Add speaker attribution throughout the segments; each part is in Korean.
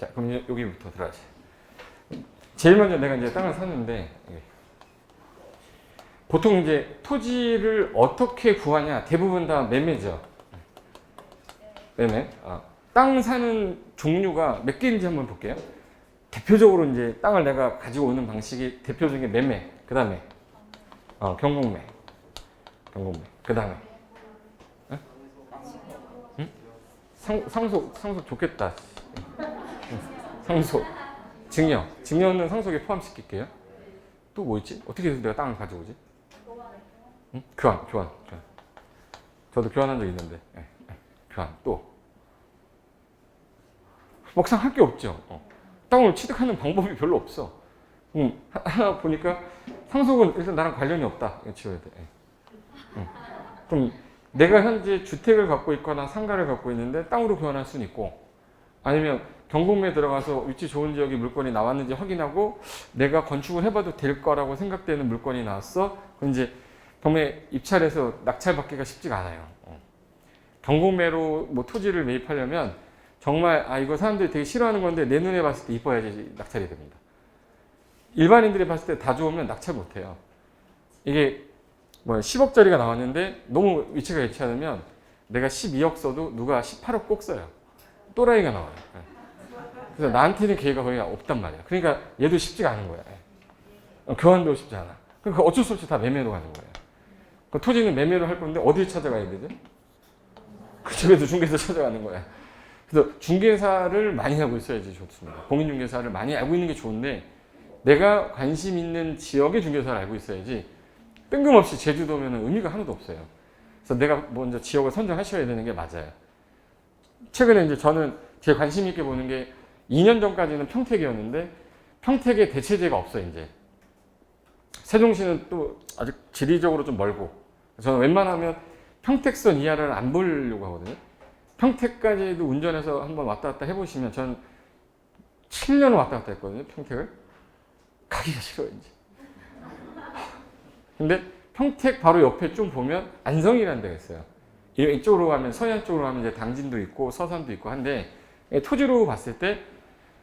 Speaker 1: 자, 그럼 여기부터 들어가자. 제일 먼저 내가 이제 땅을 샀는데, 보통 이제 토지를 어떻게 구하냐? 대부분 다 매매죠. 매매. 땅 사는 종류가 몇 개인지 한번 볼게요. 대표적으로 이제 땅을 내가 가지고 오는 방식이 대표적인 매매. 그 다음에 경공매. 그 다음에 상속 좋겠다. 상속. 증여는 상속에 포함시킬게요. 또 뭐 있지? 어떻게 해서 내가 땅을 가지고 오지? 교환. 저도 교환한 적 있는데. 교환. 또. 막상 할 게 없죠. 땅을 취득하는 방법이 별로 없어. 하나 보니까 상속은 일단 나랑 관련이 없다. 이거 지워야 돼. 그럼 내가 현재 주택을 갖고 있거나 상가를 갖고 있는데 땅으로 교환할 수는 있고, 아니면 경공매에 들어가서 위치 좋은 지역에 물건이 나왔는지 확인하고 내가 건축을 해봐도 될 거라고 생각되는 물건이 나왔어. 그럼 이제 경매 입찰해서 낙찰받기가 쉽지가 않아요. 경공매로 뭐 토지를 매입하려면 정말 이거 사람들이 되게 싫어하는 건데 내 눈에 봤을 때 이뻐야지 낙찰이 됩니다. 일반인들이 봤을 때 다 좋으면 낙찰 못해요. 이게 뭐 10억짜리가 나왔는데 너무 위치가 좋지 않으면 내가 12억 써도 누가 18억 꼭 써요. 또라이가 나와요. 그래서 나한테는 기회가 거의 없단 말이야. 그러니까 얘도 쉽지가 않은 거야. 교환도 쉽지 않아. 그러니까 어쩔 수 없이 다 매매로 가는 거예요. 그 토지는 매매로 할 건데 어디에 찾아가야 되죠? 그쪽에도 중개사 찾아가는 거야. 그래서 중개사를 많이 하고 있어야지 좋습니다. 공인중개사를 많이 알고 있는 게 좋은데 내가 관심 있는 지역의 중개사를 알고 있어야지 뜬금없이 제주도면 의미가 하나도 없어요. 그래서 내가 먼저 지역을 선정하셔야 되는 게 맞아요. 최근에 이제 저는 제 관심 있게 보는 게 2년 전까지는 평택이었는데 평택에 대체제가 없어요, 이제. 세종시는 또 아직 지리적으로 좀 멀고 저는 웬만하면 평택선 이하를 안 보려고 하거든요. 평택까지도 운전해서 한번 왔다 갔다 해보시면 저는 7년 왔다 갔다 했거든요, 평택을. 가기가 싫어요, 이제. 근데 평택 바로 옆에 좀 보면 안성이라는 데가 있어요. 이쪽으로 가면 서해안 쪽으로 가면 이제 당진도 있고 서산도 있고 한데 토지로 봤을 때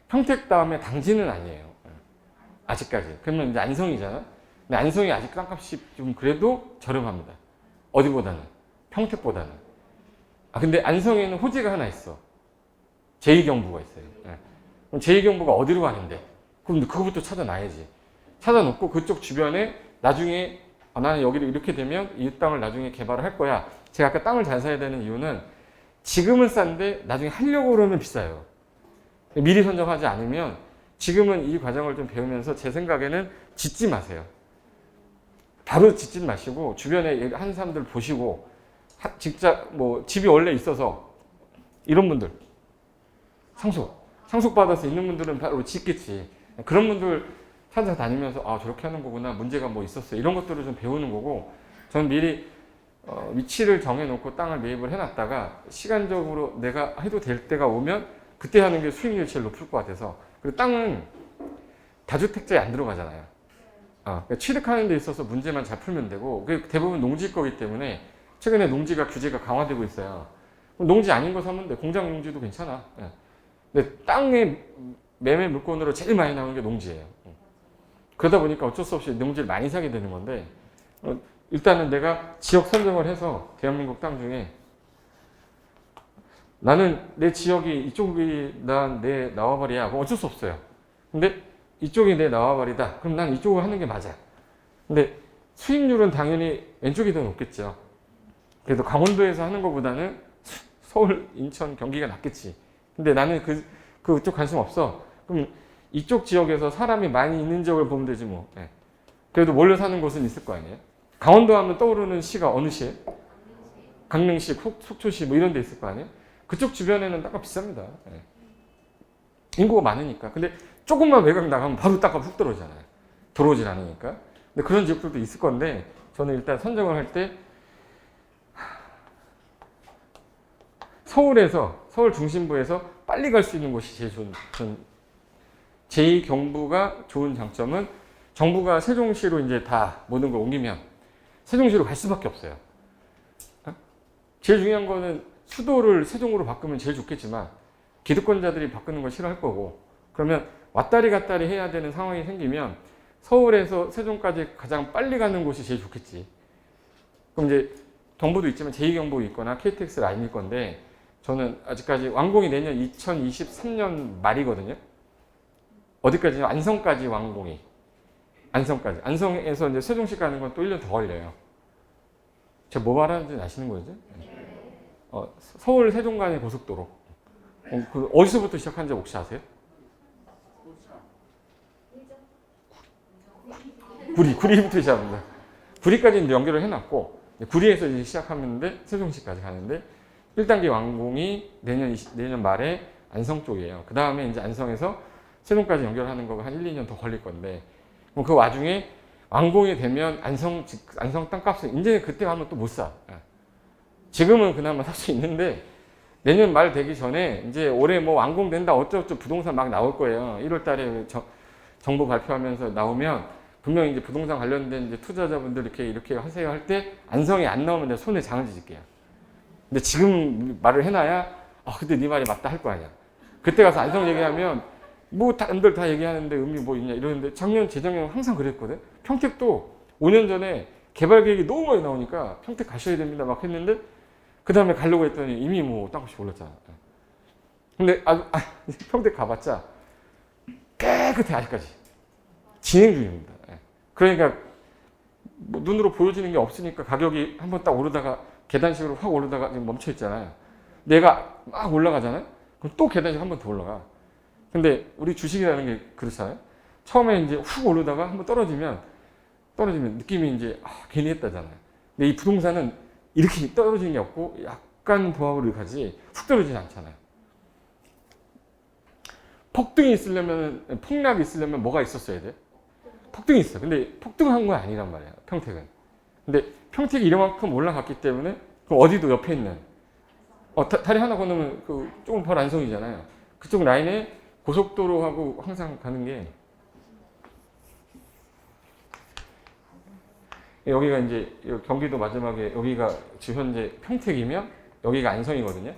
Speaker 1: 평택 다음에 당진은 아니에요. 아직까지. 그러면 이제 안성이잖아. 근데 안성이 아직 땅값이 좀 그래도 저렴합니다. 어디보다는 평택보다는. 근데 안성에는 호재가 하나 있어. 제2경부가 있어요. 그럼 제2경부가 어디로 가는데? 그럼 그거부터 찾아놔야지. 찾아놓고 그쪽 주변에 나중에 나는 여기를 이렇게 되면 이 땅을 나중에 개발을 할 거야. 제가 아까 땅을 잘 사야 되는 이유는 지금은 싼데 나중에 하려고 그러면 비싸요. 미리 선정하지 않으면 지금은 이 과정을 좀 배우면서 제 생각에는 짓지 마세요. 바로 짓지 마시고 주변에 하는 사람들 보시고 진짜 뭐 집이 원래 있어서 이런 분들 상속 받아서 있는 분들은 바로 짓겠지. 그런 분들 찾아다니면서 저렇게 하는 거구나, 문제가 뭐 있었어요, 이런 것들을 좀 배우는 거고, 저는 미리 위치를 정해놓고 땅을 매입을 해놨다가 시간적으로 내가 해도 될 때가 오면 그때 하는 게 수익률이 제일 높을 것 같아서. 그리고 땅은 다주택자에 안 들어가잖아요. 그러니까 취득하는 데 있어서 문제만 잘 풀면 되고, 대부분 농지일 거기 때문에 최근에 농지가 규제가 강화되고 있어요. 농지 아닌 거 사면 돼. 공장 농지도 괜찮아. 근데 땅의 매매 물건으로 제일 많이 나오는 게 농지예요. 그러다 보니까 어쩔 수 없이 농지를 많이 사게 되는 건데, 일단은 내가 지역 선정을 해서 대한민국 땅 중에 나는 내 지역이 이쪽이 내 나와바리야. 그럼 어쩔 수 없어요. 근데 이쪽이 내 나와바리다. 그럼 난 이쪽을 하는 게 맞아. 근데 수익률은 당연히 왼쪽이 더 높겠죠. 그래도 강원도에서 하는 것보다는 서울, 인천, 경기가 낫겠지. 근데 나는 그쪽 관심 없어. 그럼 이쪽 지역에서 사람이 많이 있는 지역을 보면 되지 뭐. 그래도 몰려 사는 곳은 있을 거 아니에요. 강원도 하면 떠오르는 시가 어느 시에? 강릉시, 속초시 뭐 이런 데 있을 거 아니에요. 그쪽 주변에는 땅값 비쌉니다. 인구가 많으니까. 근데 조금만 외곽 나가면 바로 땅값 훅 떨어지잖아요. 들어오질 않으니까. 근데 그런 지역들도 있을 건데 저는 일단 선정을 할 때 서울 중심부에서 빨리 갈 수 있는 곳이 제일 좋은. 제2경부가 좋은 장점은 정부가 세종시로 이제 다 모든 걸 옮기면 세종시로 갈 수밖에 없어요. 제일 중요한 거는 수도를 세종으로 바꾸면 제일 좋겠지만 기득권자들이 바꾸는 걸 싫어할 거고, 그러면 왔다리 갔다리 해야 되는 상황이 생기면 서울에서 세종까지 가장 빨리 가는 곳이 제일 좋겠지. 그럼 이제 경부도 있지만 제2경부 있거나 KTX 라인일 건데, 저는 아직까지 완공이 내년 2023년 말이거든요. 어디까지? 안성까지 완공이. 안성까지. 안성에서 이제 세종시 가는 건 또 1년 더 걸려요. 제가 뭐 말하는지 아시는 거죠? 서울 세종 간의 고속도로. 그 어디서부터 시작하는지 혹시 아세요? 구리부터 시작합니다. 구리까지 이제 연결을 해놨고, 구리에서 이제 시작하는데 세종시까지 가는데 1단계 완공이 내년 말에 안성 쪽이에요. 그 다음에 이제 안성에서 세종까지 연결하는 거가 한 1, 2년 더 걸릴 건데, 그럼 그 와중에 완공이 되면 안성 땅값은 이제 그때 가면 또 못 사. 지금은 그나마 살 수 있는데 내년 말 되기 전에 이제 올해 뭐 완공된다 어쩌고저쩌고 부동산 막 나올 거예요. 1월 달에 정부 발표하면서 나오면 분명히 이제 부동산 관련된 이제 투자자분들 이렇게 하세요 할 때 안성이 안 나오면 내가 손에 장을 쥐질게요. 근데 지금 말을 해놔야 근데 네 말이 맞다 할 거 아니야. 그때 가서 안성 얘기하면 뭐 남들 다 얘기하는데 의미 뭐 있냐 이러는데 작년 재작년 항상 그랬거든. 평택도 5년 전에 개발 계획이 너무 많이 나오니까 평택 가셔야 됩니다 막 했는데 그 다음에 가려고 했더니 이미 뭐 땅값이 올랐잖아. 근데 평택 가봤자 깨끗해 아직까지. 진행 중입니다. 그러니까 뭐 눈으로 보여지는 게 없으니까 가격이 한번 딱 오르다가 계단식으로 확 오르다가 지금 멈춰 있잖아요. 내가 막 올라가잖아요. 그럼 또 계단식 한 번 더 올라가. 근데 우리 주식이라는 게 그렇잖아요. 처음에 이제 훅 오르다가 한번 떨어지면 느낌이 이제 괜히 했다잖아요. 근데 이 부동산은 이렇게 떨어지는 게 없고 약간 보합으로 가지 훅 떨어지지 않잖아요. 폭등이 있으려면 폭락이 있으려면 뭐가 있었어야 돼? 폭등이 있어. 근데 폭등한 건 아니란 말이야. 평택은. 근데 평택이 이만큼 올라갔기 때문에 그럼 어디도 옆에 있는 다리 하나 건너면 그 조금 벌 안성이잖아요. 그쪽 라인에 고속도로하고 항상 가는 게 여기가 이제 경기도 마지막에 여기가 지금 현재 평택이면 여기가 안성이거든요.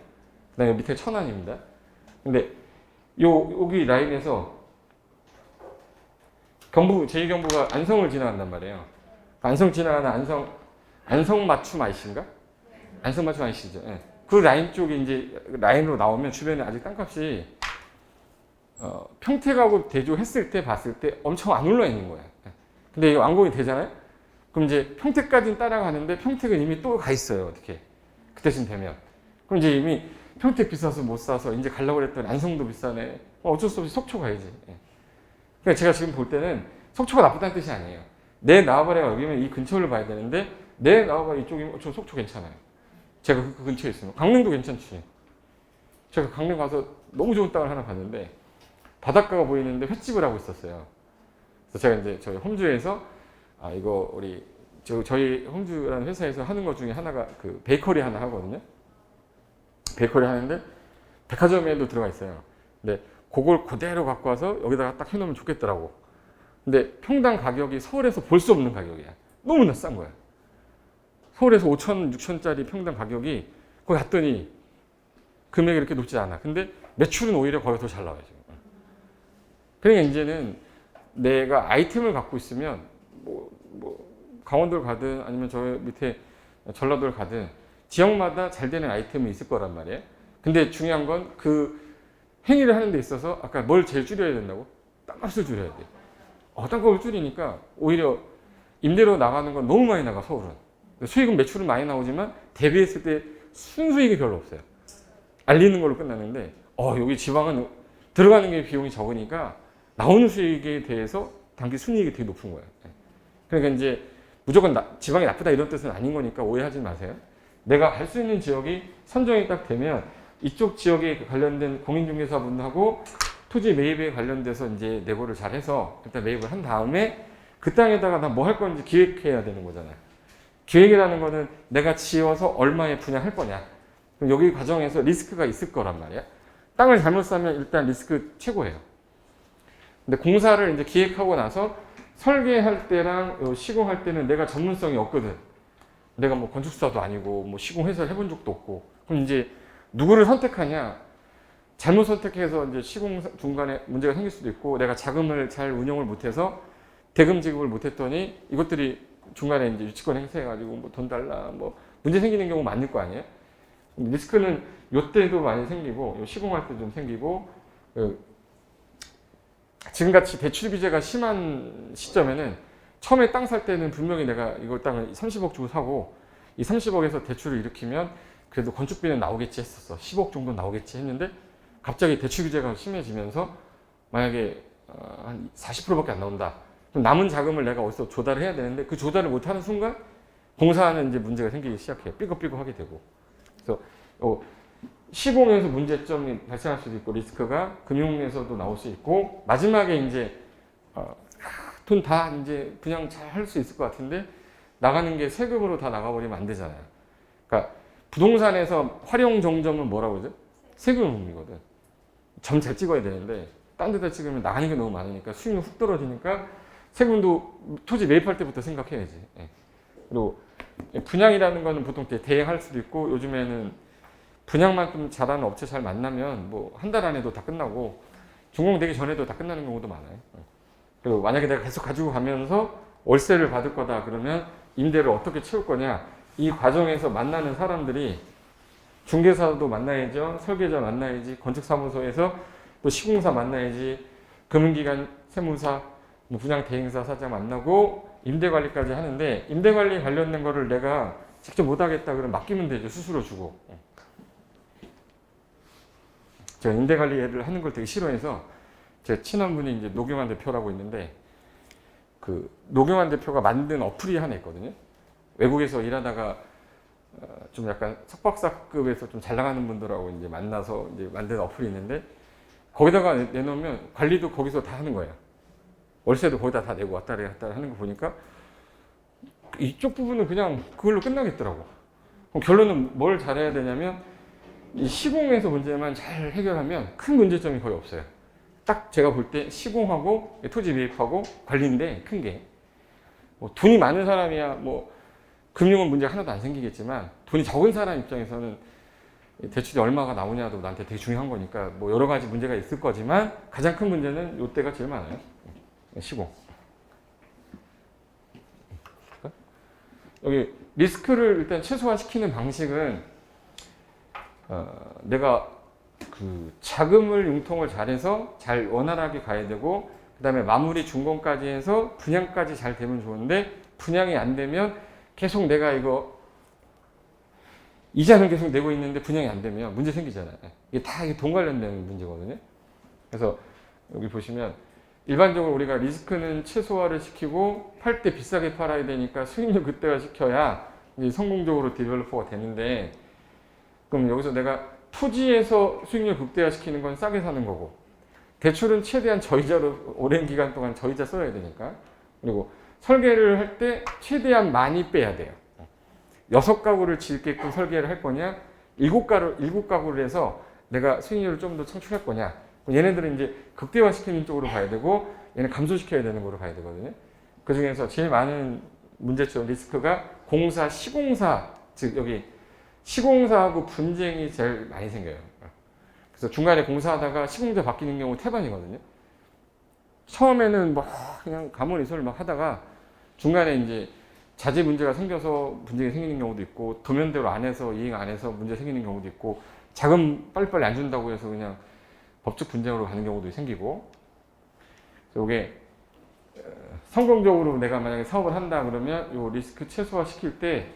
Speaker 1: 그다음에 밑에 천안입니다. 근데 여기 라인에서 제2경부가 안성을 지나간단 말이에요. 안성 지나가는 안성 맞춤 아이신가? 안성 맞춤 아이시죠? 네. 그 라인 쪽이 이제 라인으로 나오면 주변에 아직 땅값이 평택하고 대조했을 때 봤을 때 엄청 안 올라 있는 거야. 근데 이게 완공이 되잖아요? 그럼 이제 평택까지는 따라가는데 평택은 이미 또 가 있어요. 어떻게? 그때쯤 되면. 그럼 이제 이미 평택 비싸서 못 사서 이제 가려고 그랬더니 안성도 비싸네. 어쩔 수 없이 속초 가야지. 그러니까 제가 지금 볼 때는 속초가 나쁘다는 뜻이 아니에요. 내 나와바리가 여기면 이 근처를 봐야 되는데 내 나와바리 이쪽이면 저 속초 괜찮아요. 제가 그 근처에 있으면. 강릉도 괜찮지. 제가 강릉 가서 너무 좋은 땅을 하나 봤는데 바닷가가 보이는데 횟집을 하고 있었어요. 그래서 제가 이제 저희 홈주에서 이거 우리 저희 홈주라는 회사에서 하는 것 중에 하나가 그 베이커리 하나 하거든요. 베이커리 하는데 백화점에도 들어가 있어요. 근데 그걸 그대로 갖고 와서 여기다가 딱 해놓으면 좋겠더라고. 근데 평당 가격이 서울에서 볼 수 없는 가격이야. 너무나 싼 거야. 서울에서 5천, 6천짜리 평당 가격이 거기 갔더니 금액이 이렇게 높지 않아. 근데 매출은 오히려 거기가 더 잘 나와요. 지금. 그러니까 이제는 내가 아이템을 갖고 있으면 뭐 강원도를 가든 아니면 저 밑에 전라도를 가든 지역마다 잘 되는 아이템이 있을 거란 말이에요. 근데 중요한 건 그 행위를 하는 데 있어서 아까 뭘 제일 줄여야 된다고? 땅값을 줄여야 돼. 땅값을 줄이니까 오히려 임대료 나가는 건 너무 많이 나가 서울은. 수익은 매출은 많이 나오지만 대비했을 때 순수익이 별로 없어요. 알리는 걸로 끝나는데 여기 지방은 들어가는 게 비용이 적으니까 나오는 수익에 대해서 단기 순이익이 되게 높은 거예요. 그러니까 이제 무조건 지방이 나쁘다 이런 뜻은 아닌 거니까 오해하지 마세요. 내가 갈 수 있는 지역이 선정이 딱 되면 이쪽 지역에 관련된 공인중개사분하고 토지 매입에 관련돼서 이제 내고를 잘 해서 일단 매입을 한 다음에 그 땅에다가 나 뭐 할 건지 기획해야 되는 거잖아요. 기획이라는 거는 내가 지어서 얼마에 분양할 거냐. 그럼 여기 과정에서 리스크가 있을 거란 말이야. 땅을 잘못 사면 일단 리스크 최고예요. 근데 공사를 이제 기획하고 나서 설계할 때랑 시공할 때는 내가 전문성이 없거든. 내가 뭐 건축사도 아니고 뭐 시공 해설 해본 적도 없고. 그럼 이제 누구를 선택하냐? 잘못 선택해서 이제 시공 중간에 문제가 생길 수도 있고 내가 자금을 잘 운용을 못해서 대금 지급을 못했더니 이것들이 중간에 이제 유치권 행사해가지고 뭐 돈 달라 뭐 문제 생기는 경우 많을 거 아니에요. 리스크는 요때도 많이 생기고 요 시공할 때 좀 생기고 지금같이 대출 규제가 심한 시점에는 처음에 땅 살 때는 분명히 내가 이걸 땅을 30억 주고 사고 이 30억에서 대출을 일으키면 그래도 건축비는 나오겠지 했었어. 10억 정도 나오겠지 했는데 갑자기 대출 규제가 심해지면서 만약에 한 40%밖에 안 나온다. 그럼 남은 자금을 내가 어디서 조달을 해야 되는데 그 조달을 못하는 순간 공사하는 이제 문제가 생기기 시작해요. 삐걱삐걱하게 되고. 그래서 시공에서 문제점이 발생할 수도 있고 리스크가 금융에서도 나올 수 있고 마지막에 이제 돈 다 이제 그냥 잘 할 수 있을 것 같은데 나가는 게 세금으로 다 나가버리면 안 되잖아요. 그러니까 부동산에서 활용 정점은 뭐라고 그러죠? 세금이거든. 점 잘 찍어야 되는데 딴 데다 찍으면 나가는 게 너무 많으니까 수익률 훅 떨어지니까 세금도 토지 매입할 때부터 생각해야지. 예. 그리고 분양이라는 거는 보통 대행할 수도 있고 요즘에는 분양만 좀 잘하는 업체 잘 만나면 뭐 한 달 안에도 다 끝나고 준공되기 전에도 다 끝나는 경우도 많아요. 그리고 만약에 내가 계속 가지고 가면서 월세를 받을 거다 그러면 임대를 어떻게 채울 거냐 이 과정에서 만나는 사람들이 중개사도 만나야죠. 설계자 만나야지. 건축사무소에서 또 시공사 만나야지. 금융기관 세무사 뭐 분양 대행사 사장 만나고 임대관리까지 하는데 임대관리 관련된 거를 내가 직접 못하겠다 그러면 맡기면 되죠. 수수료 주고. 제가 임대관리를 하는 걸 되게 싫어해서 제 친한 분이 이제 노경환 대표라고 있는데 그 노경환 대표가 만든 어플이 하나 있거든요. 외국에서 일하다가 좀 약간 석박사급에서 좀 잘 나가는 분들하고 이제 만나서 이제 만든 어플이 있는데 거기다가 내놓으면 관리도 거기서 다 하는 거예요. 월세도 거기다 다 내고 왔다 갔다 하는 거 보니까 이쪽 부분은 그냥 그걸로 끝나겠더라고. 그럼 결론은 뭘 잘해야 되냐면 이 시공에서 문제만 잘 해결하면 큰 문제점이 거의 없어요. 딱 제가 볼 때 시공하고 토지 매입하고 관리인데 큰 게 뭐 돈이 많은 사람이야 뭐 금융은 문제 하나도 안 생기겠지만 돈이 적은 사람 입장에서는 대출이 얼마가 나오냐도 나한테 되게 중요한 거니까 뭐 여러 가지 문제가 있을 거지만 가장 큰 문제는 이때가 제일 많아요. 시공. 여기 리스크를 일단 최소화시키는 방식은 내가 그 자금을 융통을 잘해서 잘 원활하게 가야 되고 그 다음에 마무리 준공까지 해서 분양까지 잘 되면 좋은데 분양이 안 되면 계속 내가 이거 이자는 계속 내고 있는데 분양이 안 되면 문제 생기잖아요. 이게 다 돈 관련된 문제거든요. 그래서 여기 보시면 일반적으로 우리가 리스크는 최소화를 시키고 팔 때 비싸게 팔아야 되니까 수익률 극대화 시켜야 이제 성공적으로 디벨로퍼가 되는데 그럼 여기서 내가 토지에서 수익률 극대화 시키는 건 싸게 사는 거고 대출은 최대한 저이자로 오랜 기간 동안 저이자 써야 되니까 그리고 설계를 할 때 최대한 많이 빼야 돼요. 6가구를 짓게끔 설계를 할 거냐 7가구를 해서 내가 수익률을 좀 더 창출할 거냐 얘네들은 이제 극대화 시키는 쪽으로 가야 되고 얘는 감소시켜야 되는 거로 가야 되거든요. 그 중에서 제일 많은 문제점 리스크가 공사, 시공사 즉 여기 시공사하고 분쟁이 제일 많이 생겨요. 그래서 중간에 공사하다가 시공자 바뀌는 경우 태반이거든요. 처음에는 막 그냥 가몰이설 막 하다가 중간에 이제 자재 문제가 생겨서 분쟁이 생기는 경우도 있고 도면대로 안 해서 이행 안 해서 문제 생기는 경우도 있고 자금 빨리빨리 안 준다고 해서 그냥 법적 분쟁으로 가는 경우도 생기고 이게 성공적으로 내가 만약에 사업을 한다 그러면 이 리스크 최소화 시킬 때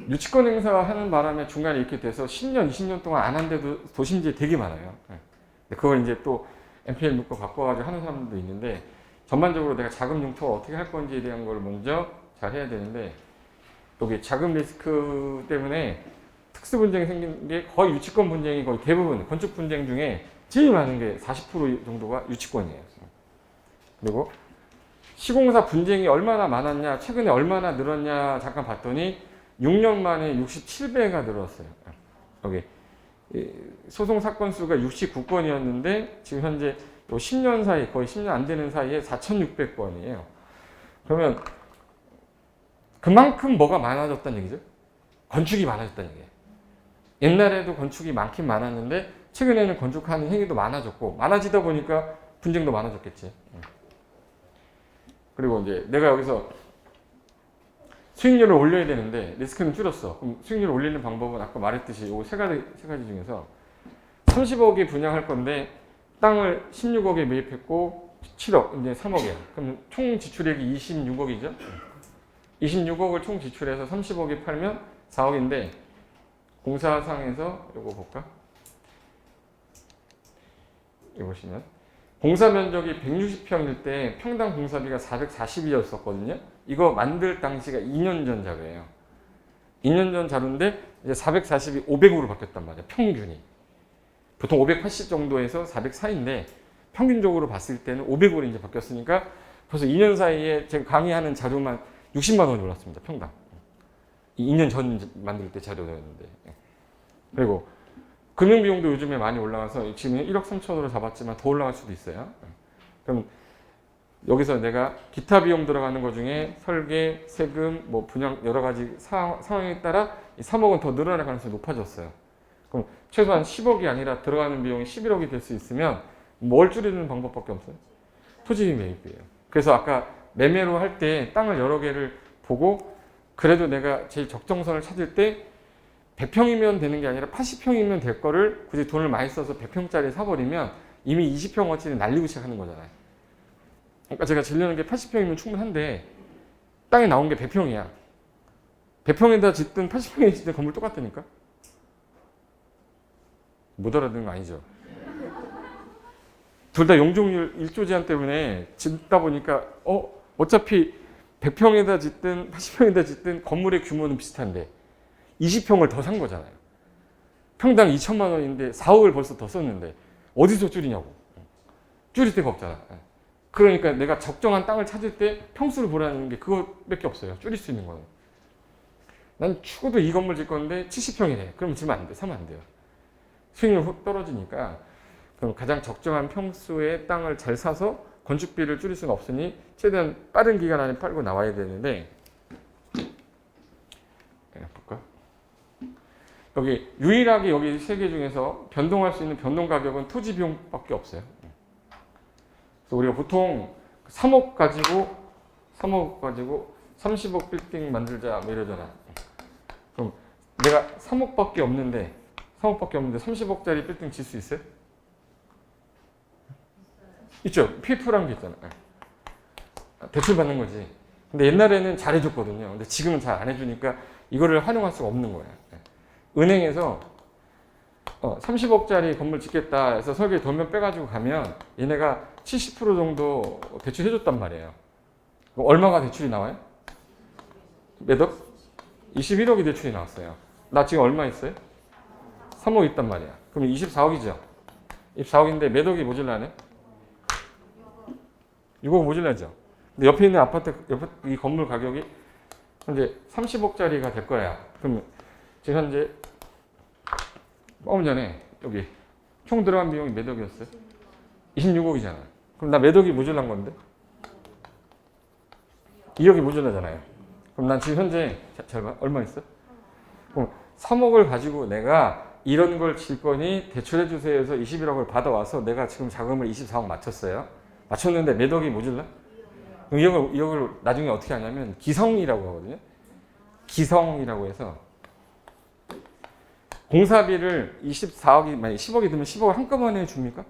Speaker 1: 유치권 행사하는 바람에 중간에 이렇게 돼서 10년, 20년 동안 안 한데도 도심지에 되게 많아요. 그걸 이제 또 NPL 묶어 갖고 와가지고 하는 사람들도 있는데 전반적으로 내가 자금 융통을 어떻게 할 건지에 대한 걸 먼저 잘 해야 되는데 여기 자금 리스크 때문에 특수 분쟁이 생긴 게 거의 유치권 분쟁이 거의 대부분 건축 분쟁 중에 제일 많은 게 40% 정도가 유치권이에요. 그리고 시공사 분쟁이 얼마나 많았냐, 최근에 얼마나 늘었냐 잠깐 봤더니 6년 만에 67배가 늘었어요. 여기 소송 사건 수가 69건이었는데 지금 현재 10년 사이, 거의 10년 안 되는 사이에 4,600건이에요. 그러면 그만큼 뭐가 많아졌다는 얘기죠? 건축이 많아졌다는 얘기예요. 옛날에도 건축이 많긴 많았는데 최근에는 건축하는 행위도 많아졌고 많아지다 보니까 분쟁도 많아졌겠지. 그리고 이제 내가 여기서 수익률을 올려야 되는데 리스크는 줄였어. 그럼 수익률을 올리는 방법은 아까 말했듯이 이 세 가지 중에서 30억이 분양할 건데 땅을 16억에 매입했고 7억, 이제 3억이야. 그럼 총 지출액이 26억이죠. 26억을 총 지출해서 30억에 팔면 4억인데 공사상에서 이거 볼까? 이거 보시면 공사 면적이 160평일 때 평당 공사비가 440이었었거든요. 이거 만들 당시가 2년 전 자료예요. 2년 전 자료인데 이제 440이 500으로 바뀌었단 말이야. 평균이. 보통 580 정도에서 404인데 평균적으로 봤을 때는 500으로 이제 바뀌었으니까 벌써 2년 사이에 제가 강의하는 자료만 60만 원이 올랐습니다. 평당. 2년 전 만들 때 자료였는데. 그리고 금융비용도 요즘에 많이 올라가서 지금 1억 3천으로 잡았지만 더 올라갈 수도 있어요. 그럼 여기서 내가 기타 비용 들어가는 것 중에 설계, 세금, 뭐 분양 여러 가지 상황에 따라 이 3억은 더 늘어날 가능성이 높아졌어요. 그럼 최소한 10억이 아니라 들어가는 비용이 11억이 될 수 있으면 뭘 줄이는 방법밖에 없어요? 토지 매입이에요. 그래서 아까 매매로 할 때 땅을 여러 개를 보고 그래도 내가 제일 적정선을 찾을 때 100평이면 되는 게 아니라 80평이면 될 거를 굳이 돈을 많이 써서 100평짜리 사버리면 이미 20평어치를 날리고 시작하는 거잖아요. 그러니까 제가 질려는 게 80평이면 충분한데 땅에 나온 게 100평이야. 100평에다 짓든 80평에 짓든 건물 똑같다니까? 못 알아듣는 거 아니죠? 둘 다 용적률 1조 제한 때문에 짓다 보니까 어차피 100평에다 짓든 80평에다 짓든 건물의 규모는 비슷한데 20평을 더 산 거잖아요. 평당 2천만 원인데 4억을 벌써 더 썼는데 어디서 줄이냐고. 줄일 데가 없잖아. 그러니까 내가 적정한 땅을 찾을 때 평수를 보라는 게 그것밖에 없어요. 줄일 수 있는 거는. 난 추구도 이 건물 짓 건데 70평이래. 그럼 지면 안 돼. 사면 안 돼요. 수익률 훅 떨어지니까 그럼 가장 적정한 평수의 땅을 잘 사서 건축비를 줄일 수는 없으니 최대한 빠른 기간 안에 팔고 나와야 되는데 볼까? 여기 유일하게 여기 세 개 중에서 변동할 수 있는 변동 가격은 토지 비용밖에 없어요. 그래서 우리가 보통 3억 가지고 30억 빌딩 만들자 뭐 이러잖아. 그럼 내가 3억밖에 없는데 30억짜리 빌딩 질 수 있어요? 있죠. PF라는 게 있잖아. 대출 받는 거지. 근데 옛날에는 잘 해줬거든요. 근데 지금은 잘 안 해주니까 이거를 활용할 수가 없는 거야. 은행에서 30억짜리 건물 짓겠다 해서 설계 도면 빼가지고 가면 얘네가 70% 정도 대출해줬단 말이에요. 얼마가 대출이 나와요? 몇 억? 21억이 대출이 나왔어요. 나 지금 얼마 있어요? 3억 있단 말이야. 그럼 24억이죠. 24억인데 몇 억이 모질라네? 6억 모질라죠. 근데 옆에 있는 아파트, 이 건물 가격이 현재 30억짜리가 될 거야. 그럼 지금 현재 조금 전에 여기 총 들어간 비용이 몇 억이었어요? 26억이잖아. 그럼 나 몇 억이 모질란 건데? 2억이 모질라잖아요. 그럼 난 지금 현재 잘 봐. 얼마 있어? 그럼 3억을 가지고 내가 이런 걸 질 거니 대출해 주세요 해서 21억을 받아와서 내가 지금 자금을 24억 맞췄어요. 맞췄는데 몇 억이 모질라? 그럼 2억을 나중에 어떻게 하냐면 기성이라고 하거든요. 기성이라고 해서 공사비를 24억이 만약 10억이 들면 10억을 한꺼번에 줍니까?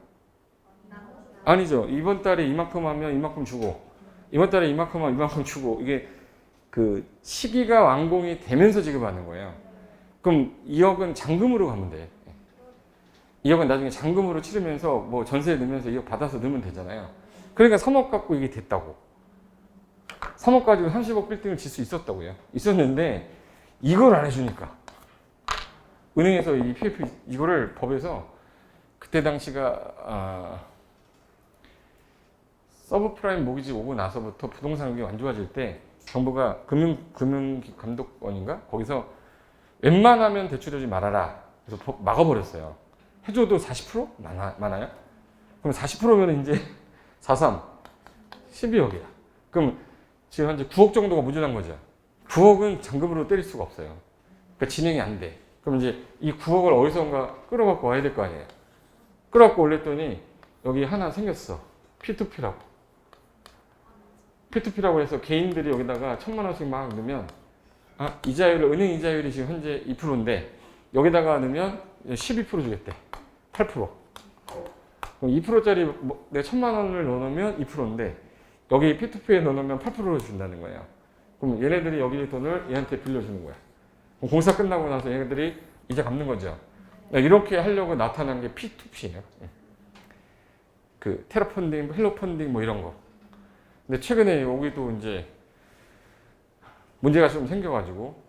Speaker 1: 아니죠. 이번 달에 이만큼 하면 이만큼 주고 이번 달에 이만큼 하면 이만큼 주고 이게 그 시기가 완공이 되면서 지급하는 거예요. 그럼 2억은 잔금으로 가면 돼. 2억은 나중에 잔금으로 치르면서 뭐 전세 넣으면서 2억 받아서 넣으면 되잖아요. 그러니까 3억 갖고 이게 됐다고. 3억 가지고 30억 빌딩을 질 수 있었다고요. 있었는데 이걸 안 해주니까. 은행에서 이 PF 이거를 법에서 그때 당시가 서브프라임 모기지 오고 나서부터 부동산 경기가 안 좋아질 때 정부가 금융감독원인가 거기서 웬만하면 대출하지 말아라. 그래서 막아버렸어요. 해줘도 40% 많아요? 그럼 40%면 이제 43, 12억이야. 그럼 지금 현재 9억 정도가 모자란 거죠. 9억은 잔금으로 때릴 수가 없어요. 그러니까 진행이 안 돼. 그럼 이제 이 9억을 어디선가 끌어갖고 와야 될 거 아니에요. 끌어갖고 올렸더니 여기 하나 생겼어. P2P라고. P2P라고 해서 개인들이 여기다가 1,000만 원씩 막 넣으면 이자율, 은행 이자율이 지금 현재 2%인데 여기다가 넣으면 12% 주겠대. 8%. 그럼 2%짜리 내가 1,000만 원을 넣어놓으면 2%인데 여기 P2P에 넣어놓으면 8%를 준다는 거예요. 그럼 얘네들이 여기 돈을 얘한테 빌려주는 거야. 그럼 공사 끝나고 나서 얘네들이 이자 갚는 거죠. 이렇게 하려고 나타난 게 P2P예요. 그 테라 펀딩, 헬로 펀딩 뭐 이런 거. 근데 최근에 여기도 이제 문제가 좀 생겨가지고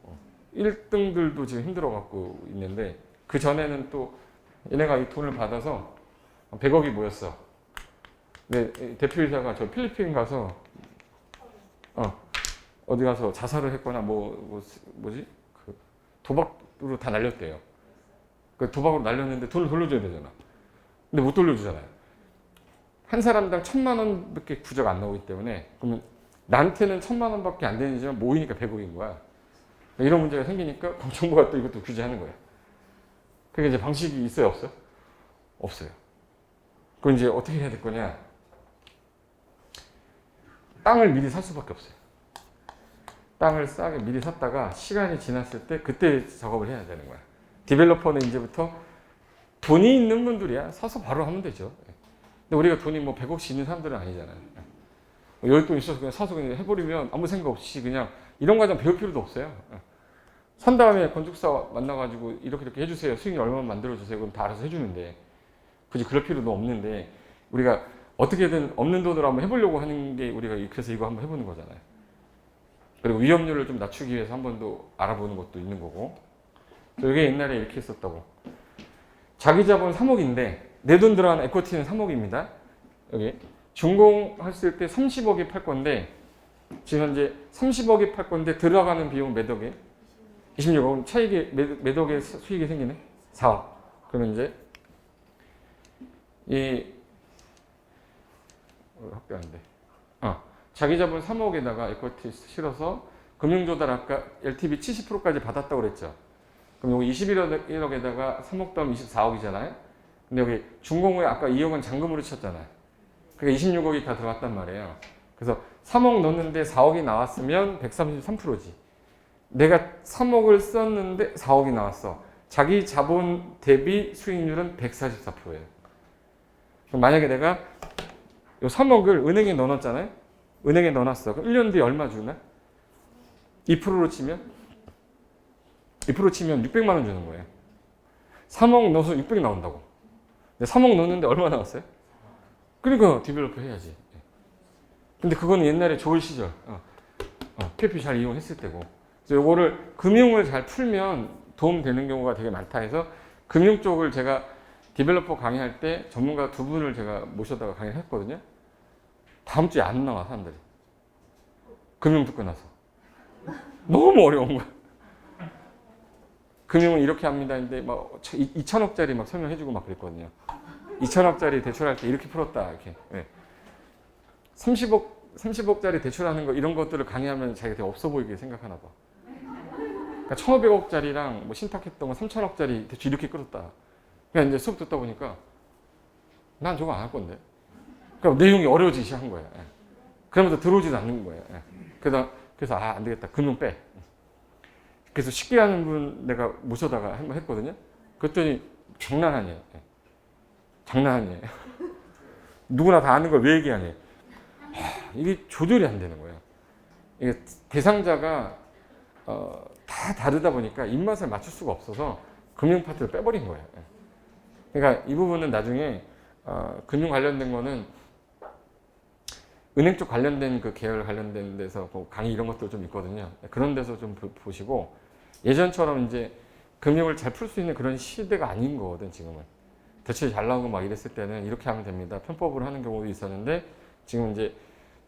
Speaker 1: 1등들도 지금 힘들어갖고 있는데 그 전에는 또 얘네가 이 돈을 받아서 100억이 모였어. 근데 대표이사가 저 필리핀 가서 어디 가서 자살을 했거나 뭐지? 그 도박으로 다 날렸대요. 그 도박으로 날렸는데 돈을 돌려줘야 되잖아. 근데 못 돌려주잖아요. 한 사람당 1,000만 원밖에 구적 안 나오기 때문에 그러면 나한테는 1,000만 원밖에 안 되지만 모이니까 100억인 거야. 이런 문제가 생기니까 검정부가 또 이것도 규제하는 거야. 그게 이제 방식이 있어요, 없어요? 없어요. 그럼 이제 어떻게 해야 될 거냐? 땅을 미리 살 수밖에 없어요. 땅을 싸게 미리 샀다가 시간이 지났을 때 그때 작업을 해야 되는 거야. 디벨로퍼는 이제부터 돈이 있는 분들이야. 사서 바로 하면 되죠. 근데 우리가 돈이 뭐 100억씩 있는 사람들은 아니잖아요. 여윳돈 있어서 그냥 사서 그냥 해버리면 아무 생각 없이 그냥 이런 과정 배울 필요도 없어요. 산 다음에 건축사 만나가지고 이렇게 해주세요. 수익률 얼마만 만들어주세요. 그럼 다 알아서 해주는데 굳이 그럴 필요도 없는데 우리가 어떻게든 없는 돈으로 한번 해보려고 하는 게 우리가 그래서 이거 한번 해보는 거잖아요. 그리고 위험률을 좀 낮추기 위해서 한 번 더 알아보는 것도 있는 거고. 이게 옛날에 이렇게 했었다고. 자기 자본 3억인데 내 돈 들어간 에코티는 3억입니다. 여기 준공했을 때 30억이 팔 건데 지금 현재 30억이 팔 건데 들어가는 비용 몇 억에? 26억. 차익이 몇 억의 수익이 생기네? 4억. 그러면 이제 이 학교 안 돼. 자기 자본 3억에다가 에코티 실어서 금융조달 아까 LTV 70%까지 받았다고 그랬죠. 그럼 여기 21억에다가 3억 더하면 24억이잖아요. 근데 여기 준공 후에 아까 2억은 잔금으로 쳤잖아요. 그러니까 26억이 다 들어갔단 말이에요. 그래서 3억 넣었는데 4억이 나왔으면 133%지. 내가 3억을 썼는데 4억이 나왔어. 자기 자본 대비 수익률은 144%예요. 그럼 만약에 내가 요 3억을 은행에 넣어놨잖아요. 은행에 넣어놨어. 그럼 1년 뒤에 얼마 주나? 2%로 치면? 2% 치면 600만 원 주는 거예요. 3억 넣어서 600 나온다고. 근데 3억 넣었는데 얼마 나왔어요? 그러니까 디벨로퍼 해야지. 근데 그거는 옛날에 좋을 시절. PF 잘 이용했을 때고. 그래서 요거를 금융을 잘 풀면 도움 되는 경우가 되게 많다 해서 금융 쪽을 제가 디벨로퍼 강의할 때 전문가 2분을 제가 모셔다가 강의를 했거든요. 다음 주에 안 나와, 사람들이. 금융 듣고 나서. 너무 어려운 거야. 금융은 이렇게 합니다. 근데 막 2천억짜리 막 설명해주고 막 그랬거든요. 2천억짜리 대출할 때 이렇게 풀었다. 이렇게. 네. 30억짜리 대출하는 거 이런 것들을 강의하면 자기가 되게 없어 보이게 생각하나 봐. 그러니까 1,500억짜리랑 뭐 신탁했던 거 3천억짜리 대출 이렇게 끌었다. 그러니까 이제 수업 듣다 보니까 난 저거 안 할 건데. 그러니까 내용이 어려워지기 시작한 거예요. 예. 그러면서 들어오지도 않는 거예요. 예. 그래서 안 되겠다. 금융 빼. 그래서 쉽게 하는 분 내가 모셔다가 한번 했거든요. 그랬더니 장난 아니에요. 예. 장난 아니에요. 누구나 다 아는 걸 왜 얘기하니? 이게 조절이 안 되는 거예요. 이게 대상자가 다 다르다 보니까 입맛을 맞출 수가 없어서 금융 파트를 빼버린 거예요. 예. 그러니까 이 부분은 나중에 금융 관련된 거는 은행 쪽 관련된 그 계열 관련된 데서 뭐 강의 이런 것도 좀 있거든요. 그런 데서 좀 보시고 예전처럼 이제 금융을 잘 풀 수 있는 그런 시대가 아닌 거거든 지금은. 대출이 잘 나오고 막 이랬을 때는 이렇게 하면 됩니다. 편법으로 하는 경우도 있었는데 지금 이제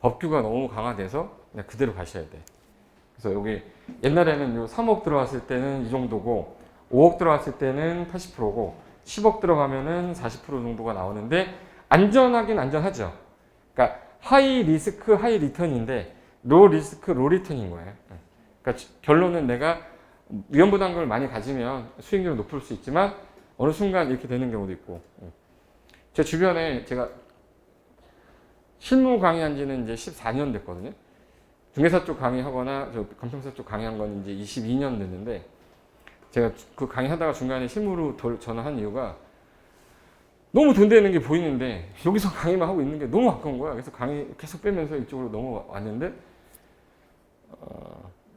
Speaker 1: 법규가 너무 강화돼서 그냥 그대로 가셔야 돼. 그래서 여기 옛날에는 요 3억 들어왔을 때는 이 정도고 5억 들어왔을 때는 80%고 10억 들어가면은 40% 정도가 나오는데 안전하긴 안전하죠. 그러니까 하이 리스크 하이 리턴인데 로 리스크 로 리턴인 거예요. 그러니까 결론은 내가 위험부담금을 많이 가지면 수익률은 높을 수 있지만 어느 순간 이렇게 되는 경우도 있고. 제 주변에 제가 실무 강의한 지는 이제 14년 됐거든요. 중개사 쪽 강의하거나 저 감평사 쪽 강의한 건 이제 22년 됐는데 제가 그 강의하다가 중간에 실무로 전환한 이유가 너무 돈 되는 게 보이는데 여기서 강의만 하고 있는 게 너무 아까운 거야. 그래서 강의 계속 빼면서 이쪽으로 넘어왔는데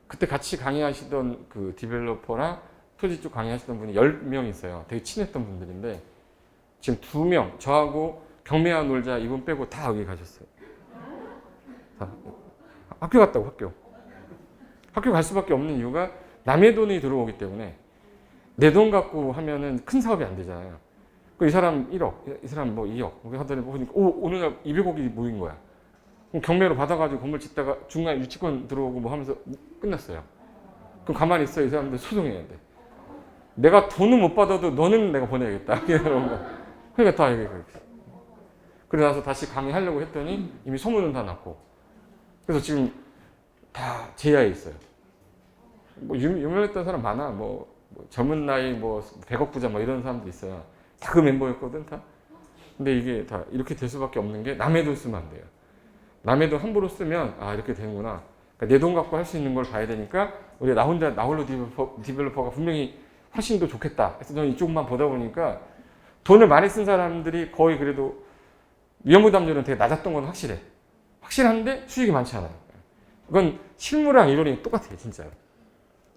Speaker 1: 그때 같이 강의하시던 그 디벨로퍼랑 토지 쪽 강의하시던 분이 10명 있어요. 되게 친했던 분들인데 지금 2명, 저하고 경매와 놀자 이분 빼고 다 여기 가셨어요. 다. 학교 갔다고 학교 갈 수밖에 없는 이유가 남의 돈이 들어오기 때문에 내 돈 갖고 하면은 큰 사업이 안 되잖아요. 이 사람 1억, 이 사람 뭐 2억 하더니 보니까 오늘 날 200억이 모인 거야. 그럼 경매로 받아가지고 건물 짓다가 중간에 유치권 들어오고 뭐 하면서 끝났어요. 그럼 가만히 있어. 이 사람들 소송해야 돼. 내가 돈은 못 받아도 너는 내가 보내야겠다. 그러니까 다 이게 그렇게. 그러고 나서 다시 강의하려고 했더니 이미 소문은 다 났고. 그래서 지금 다 제야에 있어요. 뭐 유명했던 사람 많아. 뭐 젊은 나이 뭐 100억 부자 뭐 이런 사람도 있어요. 다 그 멤버였거든 다. 근데 이게 다 이렇게 될 수밖에 없는 게 남의 돈 쓰면 안 돼요. 남의 돈 함부로 쓰면 아 이렇게 되는구나. 그러니까 내 돈 갖고 할 수 있는 걸 봐야 되니까 우리 나 홀로 디벨로퍼가 분명히 훨씬 더 좋겠다. 그래서 저는 이쪽만 보다 보니까 돈을 많이 쓴 사람들이 거의 그래도 위험부담률은 되게 낮았던 건 확실해. 확실한데 수익이 많지 않아요. 이건 실무랑 이론이 똑같아요, 진짜로.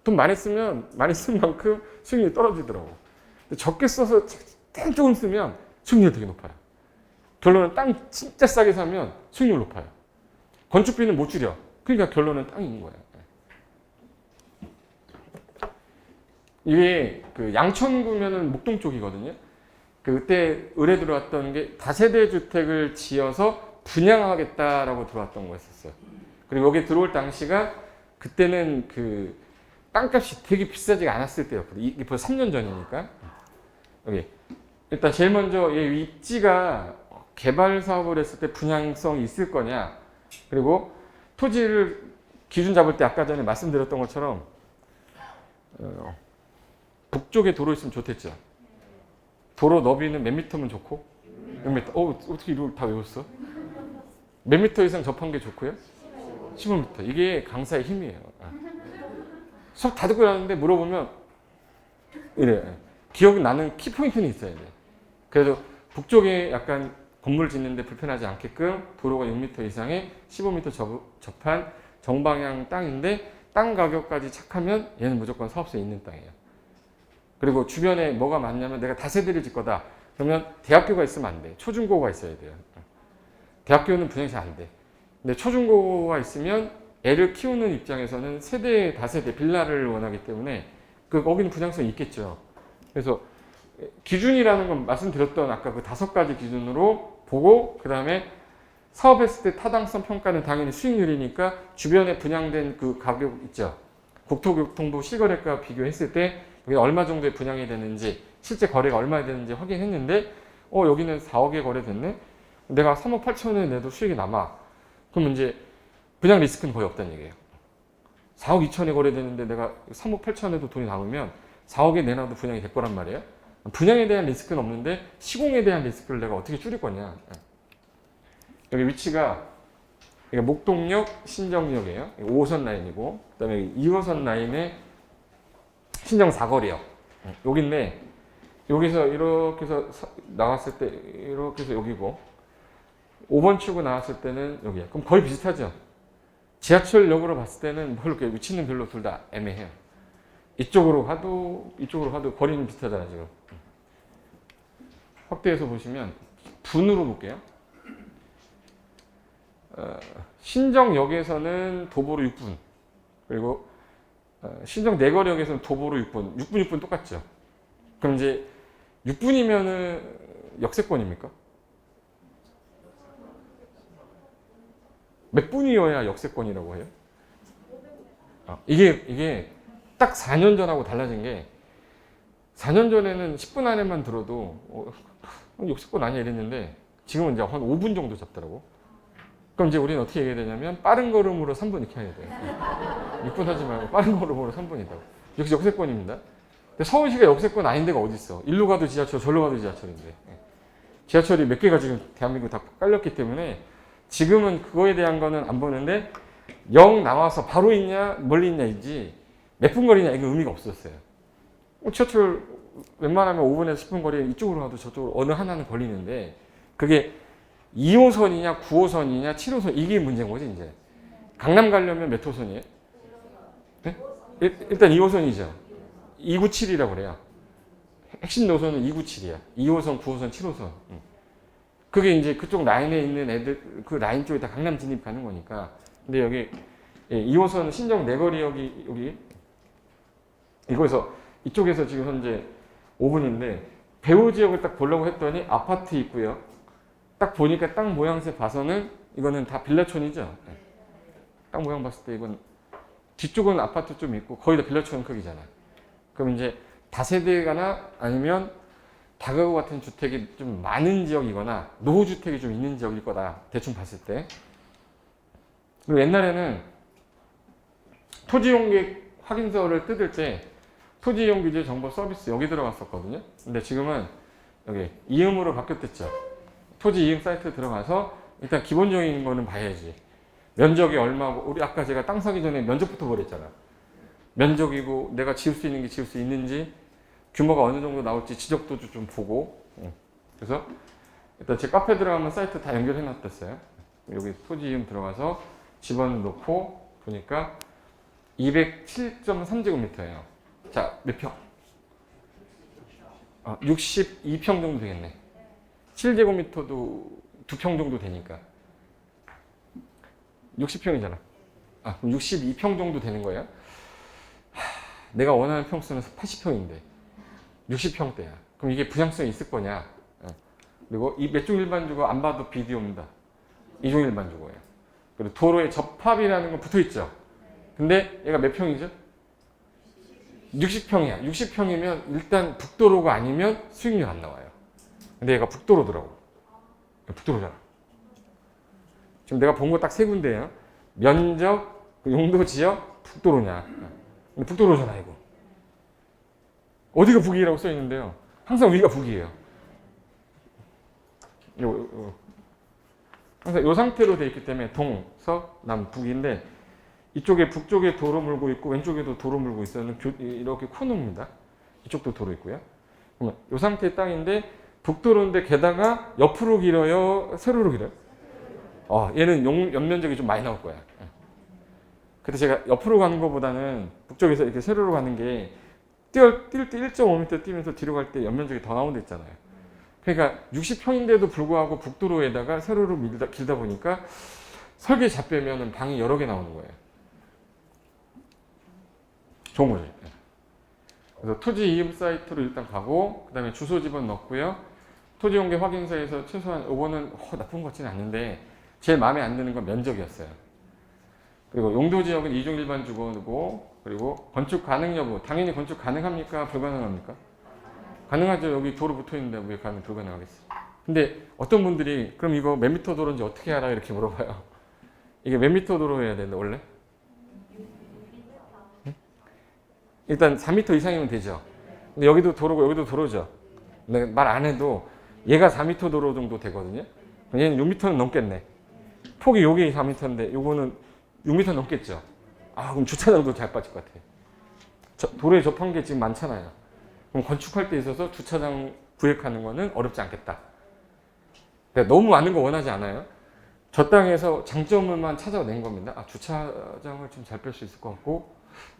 Speaker 1: 돈 많이 쓰면 많이 쓴 만큼 수익률이 떨어지더라고. 근데 적게 써서 조금 쓰면 수익률이 되게 높아요. 결론은 땅 진짜 싸게 사면 수익률 높아요. 건축비는 못 줄여. 그러니까 결론은 땅인 거예요. 이게 그 양천구면은 목동 쪽이거든요. 그때 의뢰 들어왔던 게 다세대 주택을 지어서 분양하겠다라고 들어왔던 거였었어요. 그리고 여기 들어올 당시가 그때는 그 땅값이 되게 비싸지 않았을 때였거든요. 이게 벌써 3년 전이니까. 여기 일단 제일 먼저 이 위치가 개발 사업을 했을 때 분양성이 있을 거냐. 그리고 토지를 기준 잡을 때 아까 전에 말씀드렸던 것처럼 북쪽에 도로 있으면 좋댔죠. 도로 너비는 몇 미터면 좋고? 몇 미터? 어떻게 이걸 다 외웠어? 몇 미터 이상 접한 게 좋고요? 15미터. 이게 강사의 힘이에요. 수업 다 듣고 나는데 물어보면 이래. 기억이 나는 키포인트는 있어야 돼. 그래도 북쪽에 약간 건물 짓는데 불편하지 않게끔 도로가 6m 이상의 15m 접한 정방향 땅인데 땅 가격까지 착하면 얘는 무조건 사업소에 있는 땅이에요. 그리고 주변에 뭐가 많냐면 내가 다세대를 짓 거다. 그러면 대학교가 있으면 안 돼. 초중고가 있어야 돼요. 대학교는 분양이 잘 안 돼. 근데 초중고가 있으면 애를 키우는 입장에서는 세대, 다세대, 빌라를 원하기 때문에 거기는 분양성이 있겠죠. 그래서 기준이라는 건 말씀드렸던 아까 그 5가지 기준으로 보고 그 다음에 사업했을 때 타당성 평가는 당연히 수익률이니까 주변에 분양된 그 가격 있죠. 국토교통부 실거래가 비교했을 때 여기 얼마 정도의 분양이 되는지 실제 거래가 얼마 되는지 확인했는데 여기는 4억에 거래됐네? 내가 3억 8천원에 내도 수익이 남아. 그럼 이제 분양 리스크는 거의 없다는 얘기예요. 4억 2천에 거래되는데 내가 3억 8천에도 돈이 남으면 4억에 내놔도 분양이 될 거란 말이에요. 분양에 대한 리스크는 없는데 시공에 대한 리스크를 내가 어떻게 줄일 거냐. 여기 위치가 목동역, 신정역이에요. 5호선 라인이고 그 다음에 2호선 라인에 신정 사거리역. 여기인데 여기서 이렇게 해서 나왔을 때 이렇게 해서 여기고 5번 출구 나왔을 때는 여기야. 그럼 거의 비슷하죠. 지하철역으로 봤을 때는 별로 위치는 별로 둘 다 애매해요. 이쪽으로 가도 거리는 비슷하잖아요. 지금. 확대해서 보시면 분으로 볼게요. 신정역에서는 도보로 6분 그리고 신정 내거역에서는 도보로 6분 6분 똑같죠. 그럼 이제 6분이면은 역세권입니까? 몇 분이어야 역세권이라고 해요? 이게 딱 4년 전하고 달라진 게 4년 전에는 10분 안에만 들어도 역세권 아니야 이랬는데 지금은 이제 한 5분 정도 잡더라고. 그럼 이제 우리는 어떻게 얘기해야 되냐면 빠른 걸음으로 3분 이렇게 해야 돼요. 6분 하지 말고 빠른 걸음으로 3분이다. 역시 역세권입니다. 근데 서울시가 역세권 아닌 데가 어디 있어? 일로 가도 지하철, 절로 가도 지하철인데. 지하철이 몇 개가 지금 대한민국 다 깔렸기 때문에 지금은 그거에 대한 거는 안 보는데 영 나와서 바로 있냐 멀리 있냐이지 몇 분 거리냐 이건 의미가 없었어요. 지하철 웬만하면 5분에서 10분 거리에 이쪽으로 가도 저쪽으로 어느 하나는 걸리는데 그게 2호선이냐 9호선이냐 7호선 이게 문제인 거지 이제. 강남 가려면 몇 호선이에요? 네? 일단 2호선이죠. 297이라고 그래요. 핵심 노선은 297이야. 2호선, 9호선, 7호선. 그게 이제 그쪽 라인에 있는 애들, 그 라인 쪽에 다 강남 진입하는 거니까. 근데 여기 2호선 신정 내거리역이 여기 이거에서 이쪽에서 지금 현재 5분인데 배후 지역을 딱 보려고 했더니 아파트 있고요. 딱 보니까 땅 모양새 봐서는 이거는 다 빌라촌이죠. 땅 모양 봤을 때 이건 뒤쪽은 아파트 좀 있고 거의 다 빌라촌 크기잖아. 그럼 이제 다세대가나 아니면 다가구 같은 주택이 좀 많은 지역이거나 노후주택이 좀 있는 지역일 거다. 대충 봤을 때. 그리고 옛날에는 토지용객 확인서를 뜯을 때 토지이용규제 정보 서비스 여기 들어갔었거든요. 근데 지금은 여기 이음으로 바뀌었댔죠. 토지 이음 사이트 들어가서 일단 기본적인 거는 봐야지. 면적이 얼마고 우리 아까 제가 땅 사기 전에 면적부터 보랬잖아. 면적이고 내가 지을 수 있는 게 지을 수 있는지 규모가 어느 정도 나올지 지적도도 좀 보고. 그래서 일단 제 카페 들어가면 사이트 다 연결해 놨댔어요. 여기 토지 이음 들어가서 집어넣고 보니까 207.3제곱미터예요. 자, 몇 평? 62평 정도 되겠네. 7제곱미터도 2평 정도 되니까. 60평이잖아. 그럼 62평 정도 되는 거예요. 내가 원하는 평수는 80평인데 60평대야. 그럼 이게 분양성이 있을 거냐? 그리고 이 몇 종 일반주거 안 봐도 비디오입니다. 2종 일반주거예요. 그리고 도로에 접합이라는 건 붙어 있죠. 근데 얘가 몇 평이죠? 60평이야. 60평이면 일단 북도로가 아니면 수익률 안 나와요. 근데 얘가 북도로더라고. 북도로잖아. 지금 내가 본 거 딱 세 군데예요. 면적, 용도 지역, 북도로냐. 근데 북도로잖아 이거. 어디가 북이라고 써 있는데요. 항상 위가 북이에요. 항상 이 상태로 되어 있기 때문에 동, 서, 남, 북인데 이쪽에 북쪽에 도로 물고 있고 왼쪽에도 도로 물고 있어요. 이렇게 코너입니다. 이쪽도 도로 있고요. 그러면 이 상태의 땅인데 북도로인데 게다가 옆으로 길어요? 세로로 길어요? 얘는 연면적이 좀 많이 나올 거야. 근데 제가 옆으로 가는 것보다는 북쪽에서 이렇게 세로로 가는 게 뛸 때 1.5m 뛰면서 뒤로 갈 때 연면적이 더 나온 데 있잖아요. 그러니까 60평인데도 불구하고 북도로에다가 세로로 길다 보니까 설계 잘 빼면 방이 여러 개 나오는 거예요. 좋은 거죠. 그래서 토지 이음 사이트로 일단 가고 그 다음에 주소 집어넣고요. 토지 용계 확인서에서 최소한 이거는 나쁜 것 같지는 않은데 제일 마음에 안 드는 건 면적이었어요. 그리고 용도 지역은 2종 일반 주거고 그리고 건축 가능 여부 당연히 건축 가능합니까? 불가능합니까? 가능하죠. 여기 도로 붙어 있는데 왜 가능 불가능하겠어? 근데 어떤 분들이 그럼 이거 몇 미터 도로인지 어떻게 알아? 이렇게 물어봐요. 이게 몇 미터 도로여야 되는데 원래? 일단 4m 이상이면 되죠. 근데 여기도 도로고 여기도 도로죠. 근데 말 안 해도 얘가 4m 도로 정도 되거든요. 얘는 6m는 넘겠네. 폭이 요게 4m인데 요거는 6m 넘겠죠. 그럼 주차장도 잘 빠질 것 같아요. 도로에 접한 게 지금 많잖아요. 그럼 건축할 때 있어서 주차장 구획하는 거는 어렵지 않겠다. 그러니까 너무 많은 거 원하지 않아요. 저 땅에서 장점을만 찾아낸 겁니다. 주차장을 좀 잘 뺄 수 있을 것 같고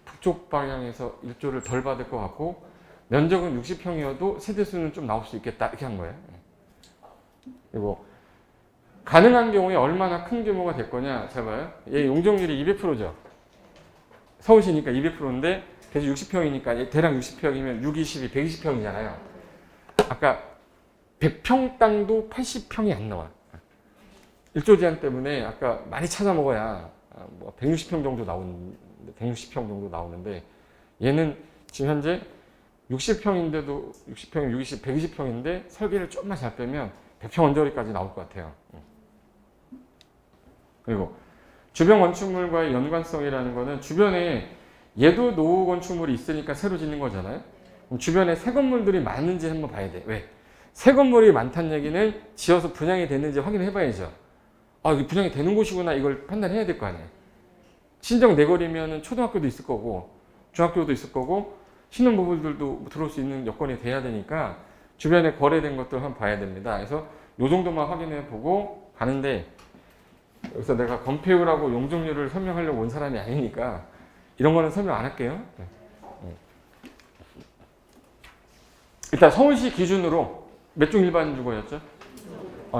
Speaker 1: 북쪽 방향에서 일조를 덜 받을 것 같고 면적은 60평이어도 세대수는 좀 나올 수 있겠다 이렇게 한 거예요. 그리고 가능한 경우에 얼마나 큰 규모가 될 거냐 잘 봐요. 얘 용적률이 200%죠. 서울시니까 200%인데 계속 60평이니까 대략 60평이면 6, 20이 120평이잖아요. 아까 100평 땅도 80평이 안 나와. 일조 제한 때문에 아까 많이 찾아 먹어야 160평 정도 나오는 160평 정도 나오는데 얘는 지금 현재 60평인데도 60평이 60, 120평인데 설계를 조금만 잘 빼면 100평 언저리까지 나올 것 같아요. 그리고 주변 건축물과의 연관성이라는 거는 주변에 얘도 노후 건축물이 있으니까 새로 짓는 거잖아요. 그럼 주변에 새 건물들이 많은지 한번 봐야 돼. 왜? 새 건물이 많다는 얘기는 지어서 분양이 됐는지 확인해 봐야죠. 아, 이게 분양이 되는 곳이구나 이걸 판단해야 될 거 아니에요. 신정 내거리면은 초등학교도 있을 거고 중학교도 있을 거고 신혼부부들도 들어올 수 있는 여건이 돼야 되니까 주변에 거래된 것들 한번 봐야 됩니다. 그래서 요 정도만 확인해 보고 가는데 여기서 내가 건폐율하고 용적률을 설명하려고 온 사람이 아니니까 이런 거는 설명 안 할게요. 일단 서울시 기준으로 몇 종 일반 주거였죠?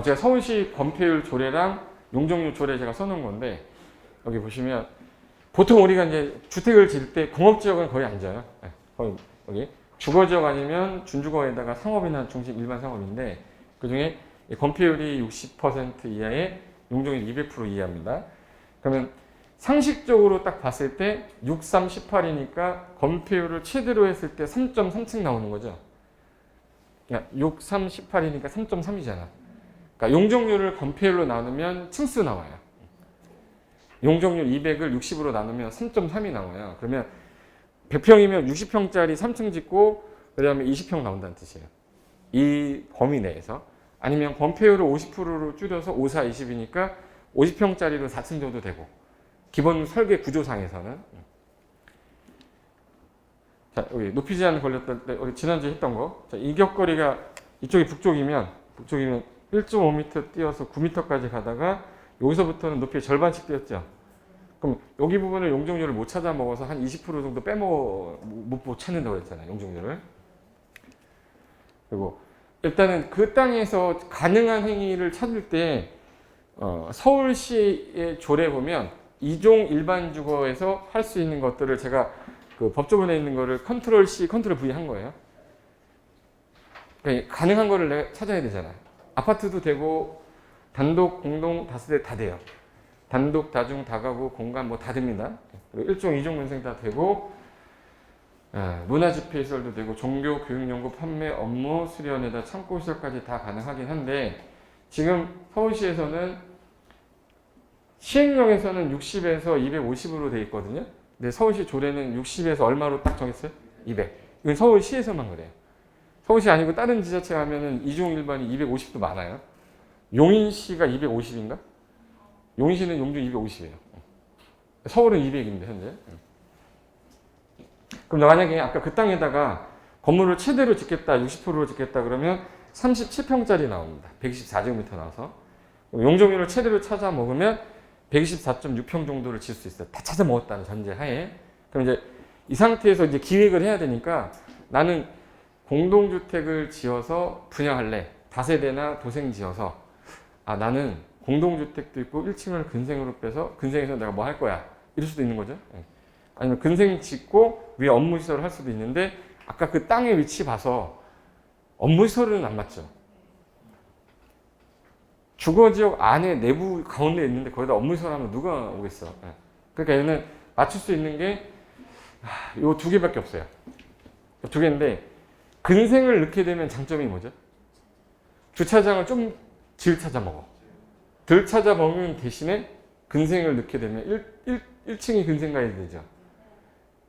Speaker 1: 제가 서울시 건폐율 조례랑 용적률 조례 제가 써놓은 건데 여기 보시면 보통 우리가 이제 주택을 지을 때 공업지역은 거의 안 져요. 거의 여기 주거지역 아니면 준주거에다가 상업이나 중심 일반 상업인데 그 중에 건폐율이 60% 이하에 용적률 200% 이하입니다. 그러면 상식적으로 딱 봤을 때 6, 3, 18이니까 건폐율을 최대로 했을 때 3.3층 나오는 거죠. 그러니까 6, 3, 18이니까 3.3이잖아. 그러니까 용적률을 건폐율로 나누면 층수 나와요. 용적률 200을 60으로 나누면 3.3이 나와요. 그러면 100평이면 60평짜리 3층 짓고 그 다음에 20평 나온다는 뜻이에요. 이 범위 내에서. 아니면 건폐율을 50%로 줄여서 5, 4, 20이니까 50평짜리로 4층 정도 되고 기본 설계 구조상에서는. 자, 여기 높이 제한 걸렸을 때 우리 지난주에 했던 거. 자, 이격거리가 이쪽이 북쪽이면 1.5m 뛰어서 9m까지 가다가 여기서부터는 높이 절반씩 뛰었죠. 그럼 여기 부분을 용적률을 못 찾아 먹어서 한 20% 정도 못 찾는다고 했잖아요. 용적률을. 그리고 일단은 그 땅에서 가능한 행위를 찾을 때 서울시의 조례 보면 2종 일반 주거에서 할 수 있는 것들을 제가 그 법조문에 있는 거를 컨트롤 C, 컨트롤 V 한 거예요. 그러니까 가능한 거를 내가 찾아야 되잖아. 아파트도 되고 단독, 공동, 다세대 다 돼요. 단독, 다중, 다가구, 공간 뭐 다 됩니다. 그리고 1종, 2종 건생 다 되고 문화집회시설도 되고 종교, 교육, 연구, 판매, 업무, 수련에다 창고시설까지 다 가능하긴 한데 지금 서울시에서는 시행령에서는 60에서 250으로 돼 있거든요. 근데 서울시 조례는 60에서 얼마로 딱 정했어요? 200. 이건 서울시에서만 그래요. 서울시 아니고 다른 지자체 가면은 2종 일반이 250도 많아요. 용인시가 250인가? 용인시는 용준 250이에요. 서울은 200입니다, 현재. 그럼 만약에 아까 그 땅에다가 건물을 최대로 짓겠다, 60%로 짓겠다 그러면 37평짜리 나옵니다. 124제곱미터 나와서. 용적률을 최대로 찾아 먹으면 124.6평 정도를 지을 수 있어요. 다 찾아 먹었다는 전제 하에. 그럼 이제 이 상태에서 이제 기획을 해야 되니까 나는 공동주택을 지어서 분양할래. 다세대나 도생 지어서 나는 공동주택도 있고 1층을 근생으로 빼서 근생에서 내가 뭐 할 거야. 이럴 수도 있는 거죠. 아니면 근생 짓고 위에 업무시설을 할 수도 있는데 아까 그 땅의 위치 봐서 업무시설은 안 맞죠. 주거지역 안에 내부 가운데 있는데 거기다 업무시설 하면 누가 오겠어. 그러니까 얘는 맞출 수 있는 게 요 두 개밖에 없어요. 두 개인데 근생을 넣게 되면 장점이 뭐죠? 주차장을 좀 덜 찾아 먹어. 덜 찾아 먹는 대신에 근생을 넣게 되면 1층이 근생 가야 되죠.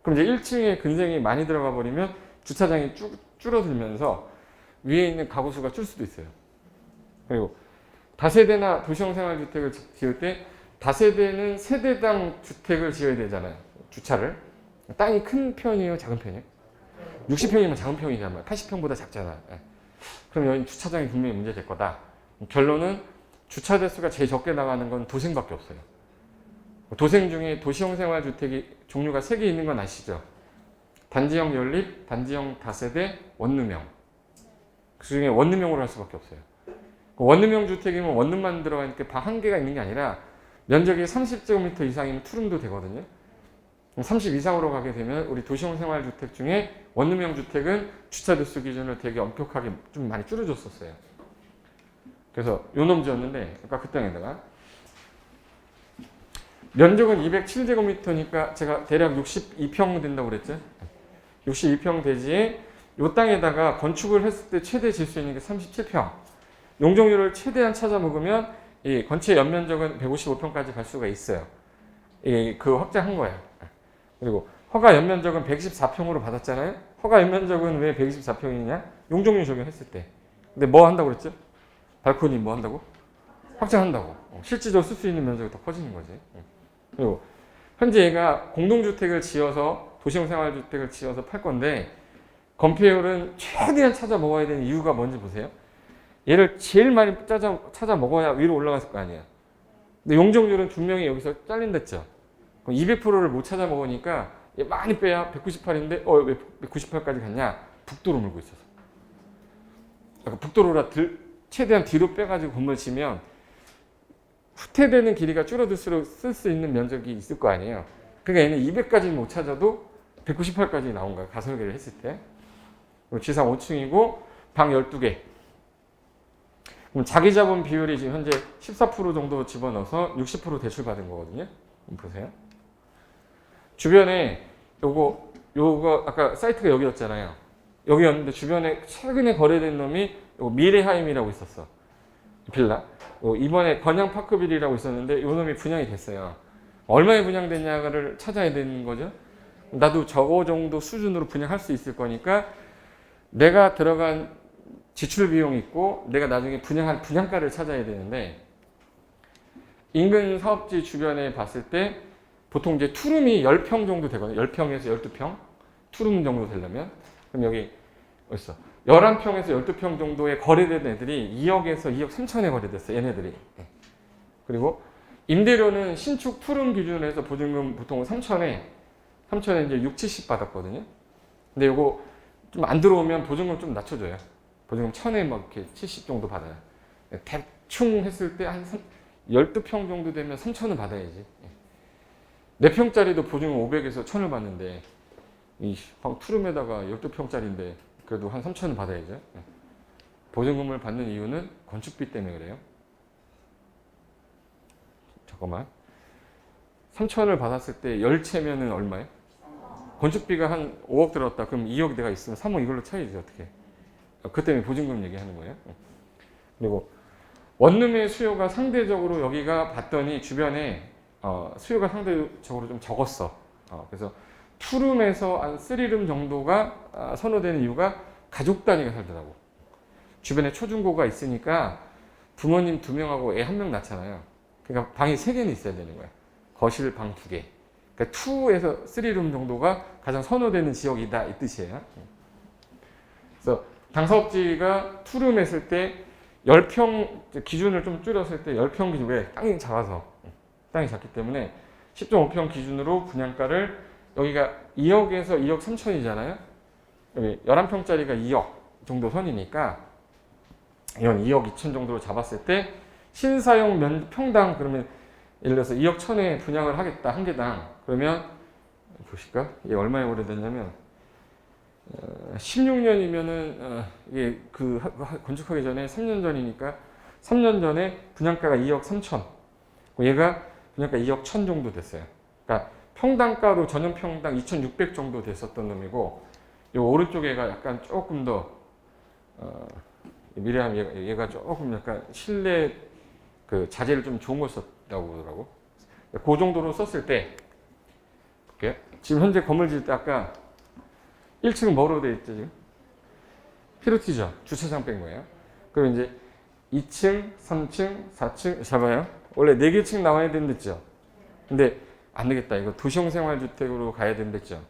Speaker 1: 그럼 이제 1층에 근생이 많이 들어가 버리면 주차장이 줄어들면서 위에 있는 가구 수가 줄 수도 있어요. 그리고 다세대나 도시형 생활주택을 지을 때 다세대는 세대당 주택을 지어야 되잖아요. 주차를. 땅이 큰 편이에요? 작은 편이에요? 60평이면 작은 편이잖아요. 80평보다 작잖아. 그럼 여기 주차장이 분명히 문제될 거다. 결론은 주차 대수가 제일 적게 나가는 건 도생밖에 없어요. 도생 중에 도시형 생활주택이 종류가 3개 있는 건 아시죠? 단지형 연립, 단지형 다세대, 원룸형. 그 중에 원룸형으로 할 수밖에 없어요. 원룸형 주택이면 원룸만 들어가니까 방 한 개가 있는 게 아니라 면적이 30제곱미터 이상이면 투룸도 되거든요. 30 이상으로 가게 되면 우리 도시형 생활주택 중에 원룸형 주택은 주차 대수 기준을 되게 엄격하게 좀 많이 줄여줬었어요. 그래서 요놈 지었는데 아까 그 땅에다가 면적은 207제곱미터니까 제가 대략 62평 된다고 그랬죠. 62평 대지에 요 땅에다가 건축을 했을 때 최대 질 수 있는 게 37평. 용적률을 최대한 찾아 먹으면 이 건축의 연면적은 155평까지 갈 수가 있어요. 그 확장한 거예요. 그리고 허가 연면적은 124평으로 받았잖아요. 허가 연면적은 왜 124평이냐? 용적률 적용했을 때. 근데 뭐 한다고 그랬죠? 발코니 뭐 한다고? 확장한다고. 실질적으로 쓸 수 있는 면적이 더 커지는 거지. 그리고 현재 얘가 공동주택을 지어서 도시형 생활주택을 지어서 팔 건데 건폐율은 최대한 찾아 먹어야 되는 이유가 뭔지 보세요. 얘를 제일 많이 찾아 먹어야 위로 올라갔을 거 아니야. 근데 용적률은 분명히 여기서 잘린댔죠. 그럼 200%를 못 찾아 먹으니까 얘 많이 빼야 198인데 왜 198까지 갔냐? 북도로 물고 있어서. 그러니까 북도로라 최대한 뒤로 빼가지고 건물 지면 후퇴되는 길이가 줄어들수록 쓸 수 있는 면적이 있을 거 아니에요. 그러니까 얘는 200까지 못 찾아도 198까지 나온 거야. 가설계를 했을 때. 지상 5층이고 방 12개. 그럼 자기 자본 비율이 지금 현재 14% 정도 집어넣어서 60% 대출 받은 거거든요. 보세요. 주변에 요거 아까 사이트가 여기였잖아요. 여기였는데 주변에 최근에 거래된 놈이 요거 미래하임이라고 있었어. 빌라. 이번에 건양파크빌이라고 있었는데 요 놈이 분양이 됐어요. 얼마에 분양됐냐를 찾아야 되는 거죠. 나도 저거 정도 수준으로 분양할 수 있을 거니까 내가 들어간 지출 비용이 있고 내가 나중에 분양할 분양가를 찾아야 되는데 인근 사업지 주변에 봤을 때 보통 이제 투룸이 10평 정도 되거든요. 10평에서 12평 투룸 정도 되려면 그럼 여기 어딨어? 11평에서 12평 정도에 거래된 애들이 2억에서 2억 3천에 거래됐어요. 얘네들이. 그리고 임대료는 신축 투룸 기준으로 해서 보증금 보통 3천에 이제 6, 70 받았거든요. 근데 요거 좀 안 들어오면 보증금 좀 낮춰줘요. 보증금 1000에 막 이렇게 70 정도 받아요. 대충 했을 때 한 12평 정도 되면 3천은 받아야지. 4평짜리도 보증금 500에서 1000을 받는데 이 투룸에다가 12평짜리인데 그래도 한 3천은 받아야죠. 보증금을 받는 이유는 건축비 때문에 그래요. 잠깐만. 3천을 받았을 때 10채면은 얼마예요? 건축비가 한 5억 들었다. 그럼 2억 내가 있으면 3억 이걸로 쳐야지 어떻게. 그 때문에 보증금 얘기하는 거예요. 그리고 원룸의 수요가 상대적으로 여기가 봤더니 주변에 수요가 상대적으로 좀 적었어. 그래서 투룸에서 한 3룸 정도가 선호되는 이유가 가족 단위가 살더라고. 주변에 초중고가 있으니까 부모님 2명하고 애 1명 낳잖아요. 그러니까 방이 3개는 있어야 되는 거야. 거실 방 2개. 그러니까 2에서 3룸 정도가 가장 선호되는 지역이다 이 뜻이에요. 그래서 당사업지가 투룸 했을 때 10평 기준을 좀 줄였을 때 10평 기준 왜 땅이 작아서 땅이 작기 때문에 10.5평 기준으로 분양가를 여기가 2억에서 2억 3천이잖아요. 여기 11평짜리가 2억 정도 선이니까 이건 2억 2천 정도로 잡았을 때 신사용 평당 그러면 예를 들어서 2억 1천에 분양을 하겠다 한 개당 그러면 보실까? 이게 얼마에 오래됐냐면 16년이면은 이게 그 건축하기 전에 3년 전이니까 3년 전에 분양가가 2억 3천 얘가 분양가 2억 1천 정도 됐어요. 그러니까 평당가로 전용 평당 2,600 정도 됐었던 놈이고 이 오른쪽 애가 약간 조금 더 미래함 얘가 조금 약간 실내 그 자재를 좀 좋은 걸 썼다고 그러더라고. 그 정도로 썼을 때 이렇게 지금 현재 건물 지을 때 아까 1층은 뭐로 돼 있죠 지금? 피로티죠. 주차장 뺀 거예요. 그럼 이제 2층, 3층, 4층 잡아요. 원래 4개 층 나와야 된댔죠. 근데 안 되겠다. 이거 도시형 생활주택으로 가야 된댔죠.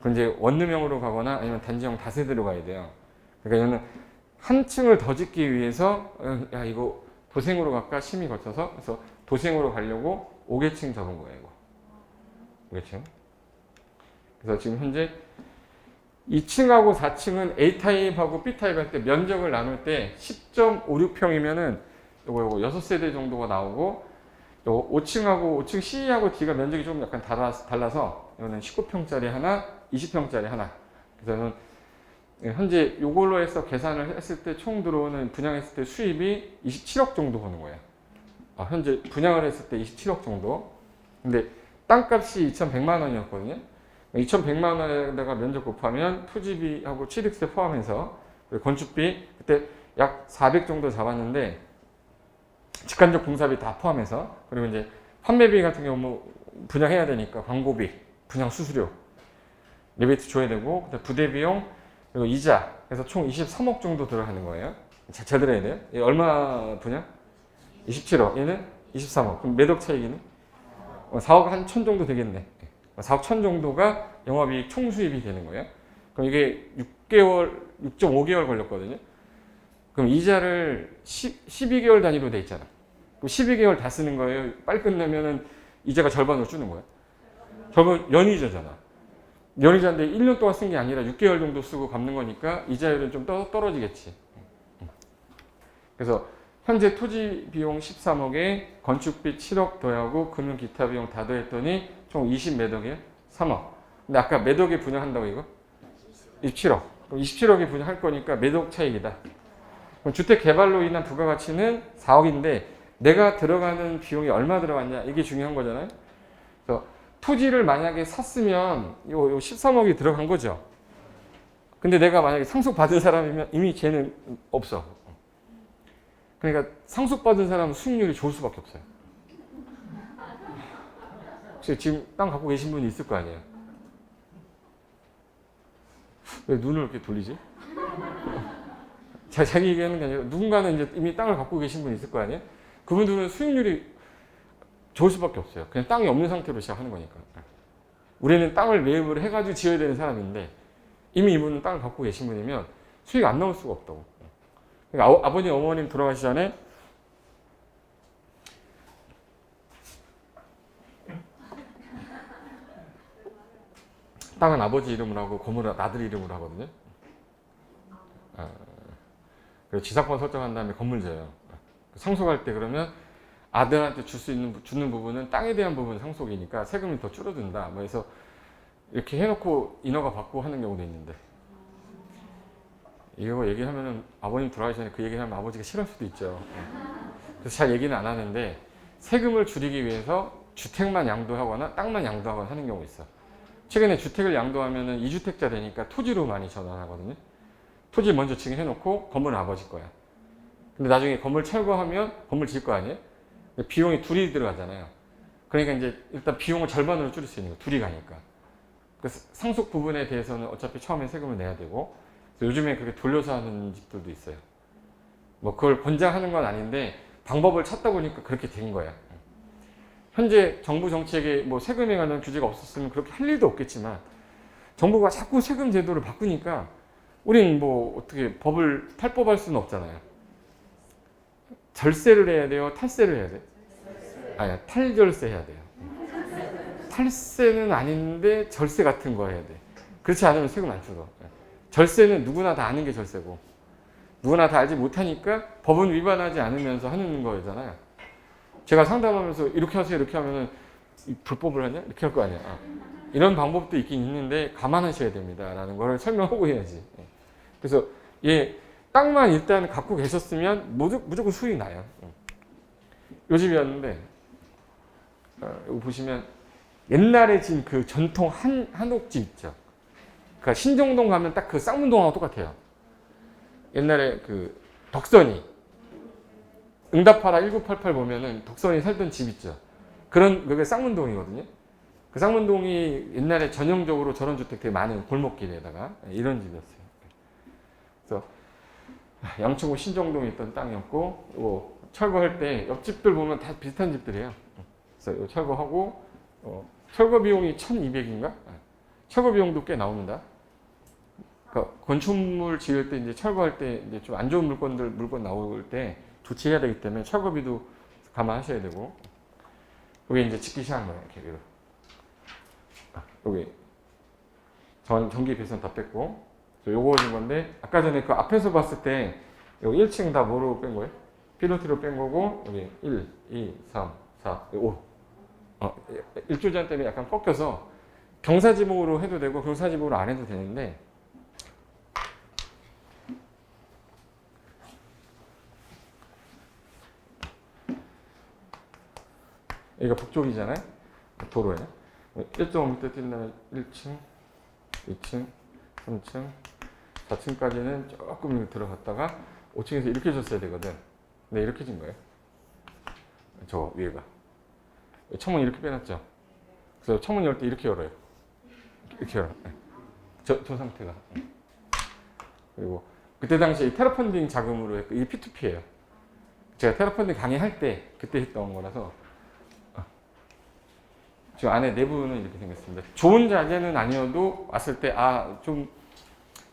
Speaker 1: 그럼 이제 원룸형으로 가거나 아니면 단지형 다세대로 가야 돼요. 그러니까 이거는 한 층을 더 짓기 위해서 야 이거 도생으로 갈까 심의 거쳐서 그래서 도생으로 가려고 5개층 잡은 거예요. 이거 5개층. 그래서 지금 현재 2층하고 4층은 A타입하고 B타입 할 때 면적을 나눌 때 10.56평이면은 요거 6세대 정도가 나오고 요 5층하고 5층 C하고 D가 면적이 좀 약간 달라서 이거는 19평짜리 하나, 20평짜리 하나. 그래서 현재 요걸로 해서 계산을 했을 때 총 들어오는 분양했을 때 수입이 27억 정도 버는 거예요. 현재 분양을 했을 때 27억 정도. 근데 땅값이 2,100만 원이었거든요. 2,100만 원에다가 면적 곱하면 토지비하고 취득세 포함해서 건축비 그때 약 400 정도 잡았는데 직관적 공사비 다 포함해서 그리고 이제 판매비 같은 경우 뭐 분양해야 되니까 광고비, 분양 수수료 리베이트 줘야 되고, 그다음 부대 비용, 그리고 이자, 그래서 총 23억 정도 들어가는 거예요. 잘 들어야 돼요. 얘 얼마 분야? 27억. 얘는 23억. 그럼 매덕 차익이는? 4억 한 천 정도 되겠네. 4억 천 정도가 영업이익 총수입이 되는 거예요. 그럼 이게 6개월, 6.5개월 걸렸거든요. 그럼 이자를 12개월 단위로 돼 있잖아. 그럼 12개월 다 쓰는 거예요. 빨리 끝내면은 이자가 절반으로 주는 거야. 결국 연이자잖아. 연이자인데 1년 동안 쓴 게 아니라 6개월 정도 쓰고 갚는 거니까 이자율은 좀 떨어지겠지. 그래서 현재 토지 비용 13억에 건축비 7억 더하고 금융 기타 비용 다 더했더니 총 20 몇 억이에요? 3억. 근데 아까 몇 억에 분양한다고 이거? 27억. 그럼 27억에 분양할 거니까 몇 억 차익이다. 그럼 주택 개발로 인한 부가가치는 4억인데 내가 들어가는 비용이 얼마 들어갔냐 이게 중요한 거잖아요. 그래서 토지를 만약에 샀으면 요 13억이 들어간 거죠. 근데 내가 만약에 상속받은 사람이면 이미 쟤는 없어. 그러니까 상속받은 사람은 수익률이 좋을 수밖에 없어요. 혹시 지금 땅 갖고 계신 분이 있을 거 아니에요? 왜 눈을 이렇게 돌리지? 자기 얘기하는 게 아니라 누군가는 이제 이미 땅을 갖고 계신 분이 있을 거 아니에요? 그분들은 수익률이 좋을 수밖에 없어요. 그냥 땅이 없는 상태로 시작하는 거니까. 우리는 땅을 매입을 해가지고 지어야 되는 사람인데 이미 이분은 땅을 갖고 계신 분이면 수익 안 나올 수가 없다고. 그러니까 아버님, 어머님 돌아가시기 전에 땅은 아버지 이름으로 하고 건물은 아들 이름으로 하거든요. 그리고 지사권 설정한 다음에 건물 져요. 상속할 때 그러면 아들한테 주는 부분은 땅에 대한 부분 상속이니까 세금이 더 줄어든다. 뭐 해서 이렇게 해놓고 인허가 받고 하는 경우도 있는데 이거 얘기하면은 아버님 돌아가기 전에 그 얘기하면 아버지가 싫어할 수도 있죠. 그래서 잘 얘기는 안 하는데 세금을 줄이기 위해서 주택만 양도하거나 땅만 양도하거나 하는 경우가 있어. 최근에 주택을 양도하면은 2주택자 되니까 토지로 많이 전환하거든요. 토지 먼저 증여해놓고 건물은 아버지 거야. 근데 나중에 건물 철거하면 건물 질 거 아니에요? 비용이 둘이 들어가잖아요. 그러니까 이제 일단 비용을 절반으로 줄일 수 있는 거 둘이 가니까. 그래서 상속 부분에 대해서는 어차피 처음에 세금을 내야 되고 요즘에 그렇게 돌려서 하는 집들도 있어요. 뭐 그걸 권장하는 건 아닌데 방법을 찾다 보니까 그렇게 된 거야. 현재 정부 정책에 뭐 세금에 관한 규제가 없었으면 그렇게 할 일도 없겠지만 정부가 자꾸 세금 제도를 바꾸니까 우린 뭐 어떻게 법을 탈법할 수는 없잖아요. 절세를 해야 돼요? 탈세를 해야 돼요? 아니야, 탈절세 해야 돼요. 탈세는 아닌데 절세 같은 거 해야 돼. 그렇지 않으면 세금 안 줄어. 절세는 누구나 다 아는 게 절세고 누구나 다 알지 못하니까 법은 위반하지 않으면서 하는 거잖아요. 제가 상담하면서 이렇게 하세요 이렇게 하면은 불법을 하냐? 이렇게 할 거 아니야. 이런 방법도 있긴 있는데 감안하셔야 됩니다 라는 걸 설명하고 해야지. 그래서 땅만 일단 갖고 계셨으면 무조건 수익이 나요. 요 집이었는데 여기 보시면 옛날에 지금 그 전통 한옥집 있죠. 그러니까 신정동 가면 딱 그 쌍문동하고 똑같아요. 옛날에 그 덕선이 응답하라 1988 보면은 덕선이 살던 집 있죠. 그게 쌍문동이거든요. 그 쌍문동이 옛날에 전형적으로 저런 주택 되게 많은 골목길에다가 이런 집이었어요. 그래서 양천구 신정동에 있던 땅이었고 철거할 때 옆집들 보면 다 비슷한 집들이에요. 그래서 철거하고 철거 비용이 1,200인가? 철거 비용도 꽤 나옵니다. 그러니까 건축물 지을 때 이제 철거할 때 이제 좀 안 좋은 물건 나올 때 조치해야 되기 때문에 철거비도 감안하셔야 되고 여기 이제 짓기 시작한 거예요. 이렇게 여기 전기 배선 다 뺐고 요거 준 건데 아까 전에 그 앞에서 봤을 때 여기 1층 다 뭐로 뺀 거예요? 필로티로 뺀 거고 여기 1, 2, 3, 4, 5 일조잔 때문에 약간 꺾여서 경사지붕으로 해도 되고 경사지붕으로 안 해도 되는데 여기가 북쪽이잖아요. 도로에 1.5m 뛴다면 1층, 2층, 3층, 4층까지는 조금 들어갔다가 5층에서 이렇게 줬어야 되거든. 근데 이렇게 진 거예요. 저 위에가. 창문 이렇게 빼놨죠. 그래서 창문 열 때 이렇게 열어요. 이렇게 열어요. 저 상태가. 그리고 그때 당시에 테라펀딩 자금으로 했고, 이게 P2P예요. 제가 테라펀딩 강의할 때 그때 했던 거라서. 지금 안에 내부는 이렇게 생겼습니다. 좋은 자재는 아니어도 왔을 때 좀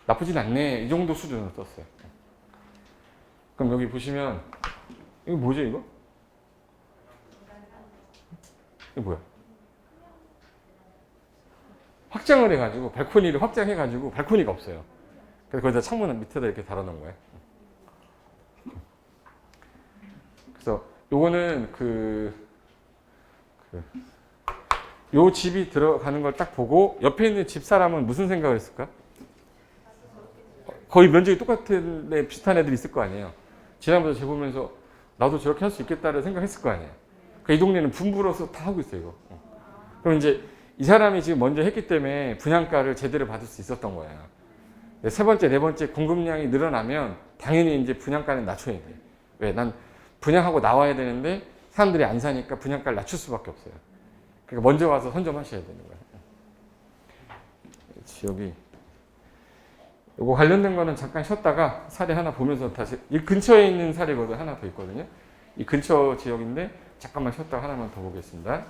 Speaker 1: 나쁘진 않네, 이 정도 수준으로 떴어요. 그럼 여기 보시면 이거 뭐죠, 이거? 이거 뭐야? 확장을 해가지고 발코니를 확장해가지고 발코니가 없어요. 그래서 거기다 창문을 밑에다 이렇게 달아놓은 거예요. 그래서 요거는 요 집이 들어가는 걸 딱 보고 옆에 있는 집 사람은 무슨 생각을 했을까? 거의 면적이 똑같은 애, 비슷한 애들이 있을 거 아니에요. 지난번에 제 보면서 나도 저렇게 할 수 있겠다를 생각했을 거 아니에요. 그러니까 이 동네는 분부로서 다 하고 있어요, 이거. 그럼 이제 이 사람이 지금 먼저 했기 때문에 분양가를 제대로 받을 수 있었던 거예요. 세 번째, 네 번째 공급량이 늘어나면 당연히 이제 분양가는 낮춰야 돼. 왜? 난 분양하고 나와야 되는데 사람들이 안 사니까 분양가를 낮출 수밖에 없어요. 그러니까 먼저 와서 선점하셔야 되는 거예요. 여기 요거 관련된 거는 잠깐 쉬었다가 사례 하나 보면서 다시, 이 근처에 있는 사례거든 하나 더 있거든요. 이 근처 지역인데 잠깐만 쉬었다가 하나만 더 보겠습니다.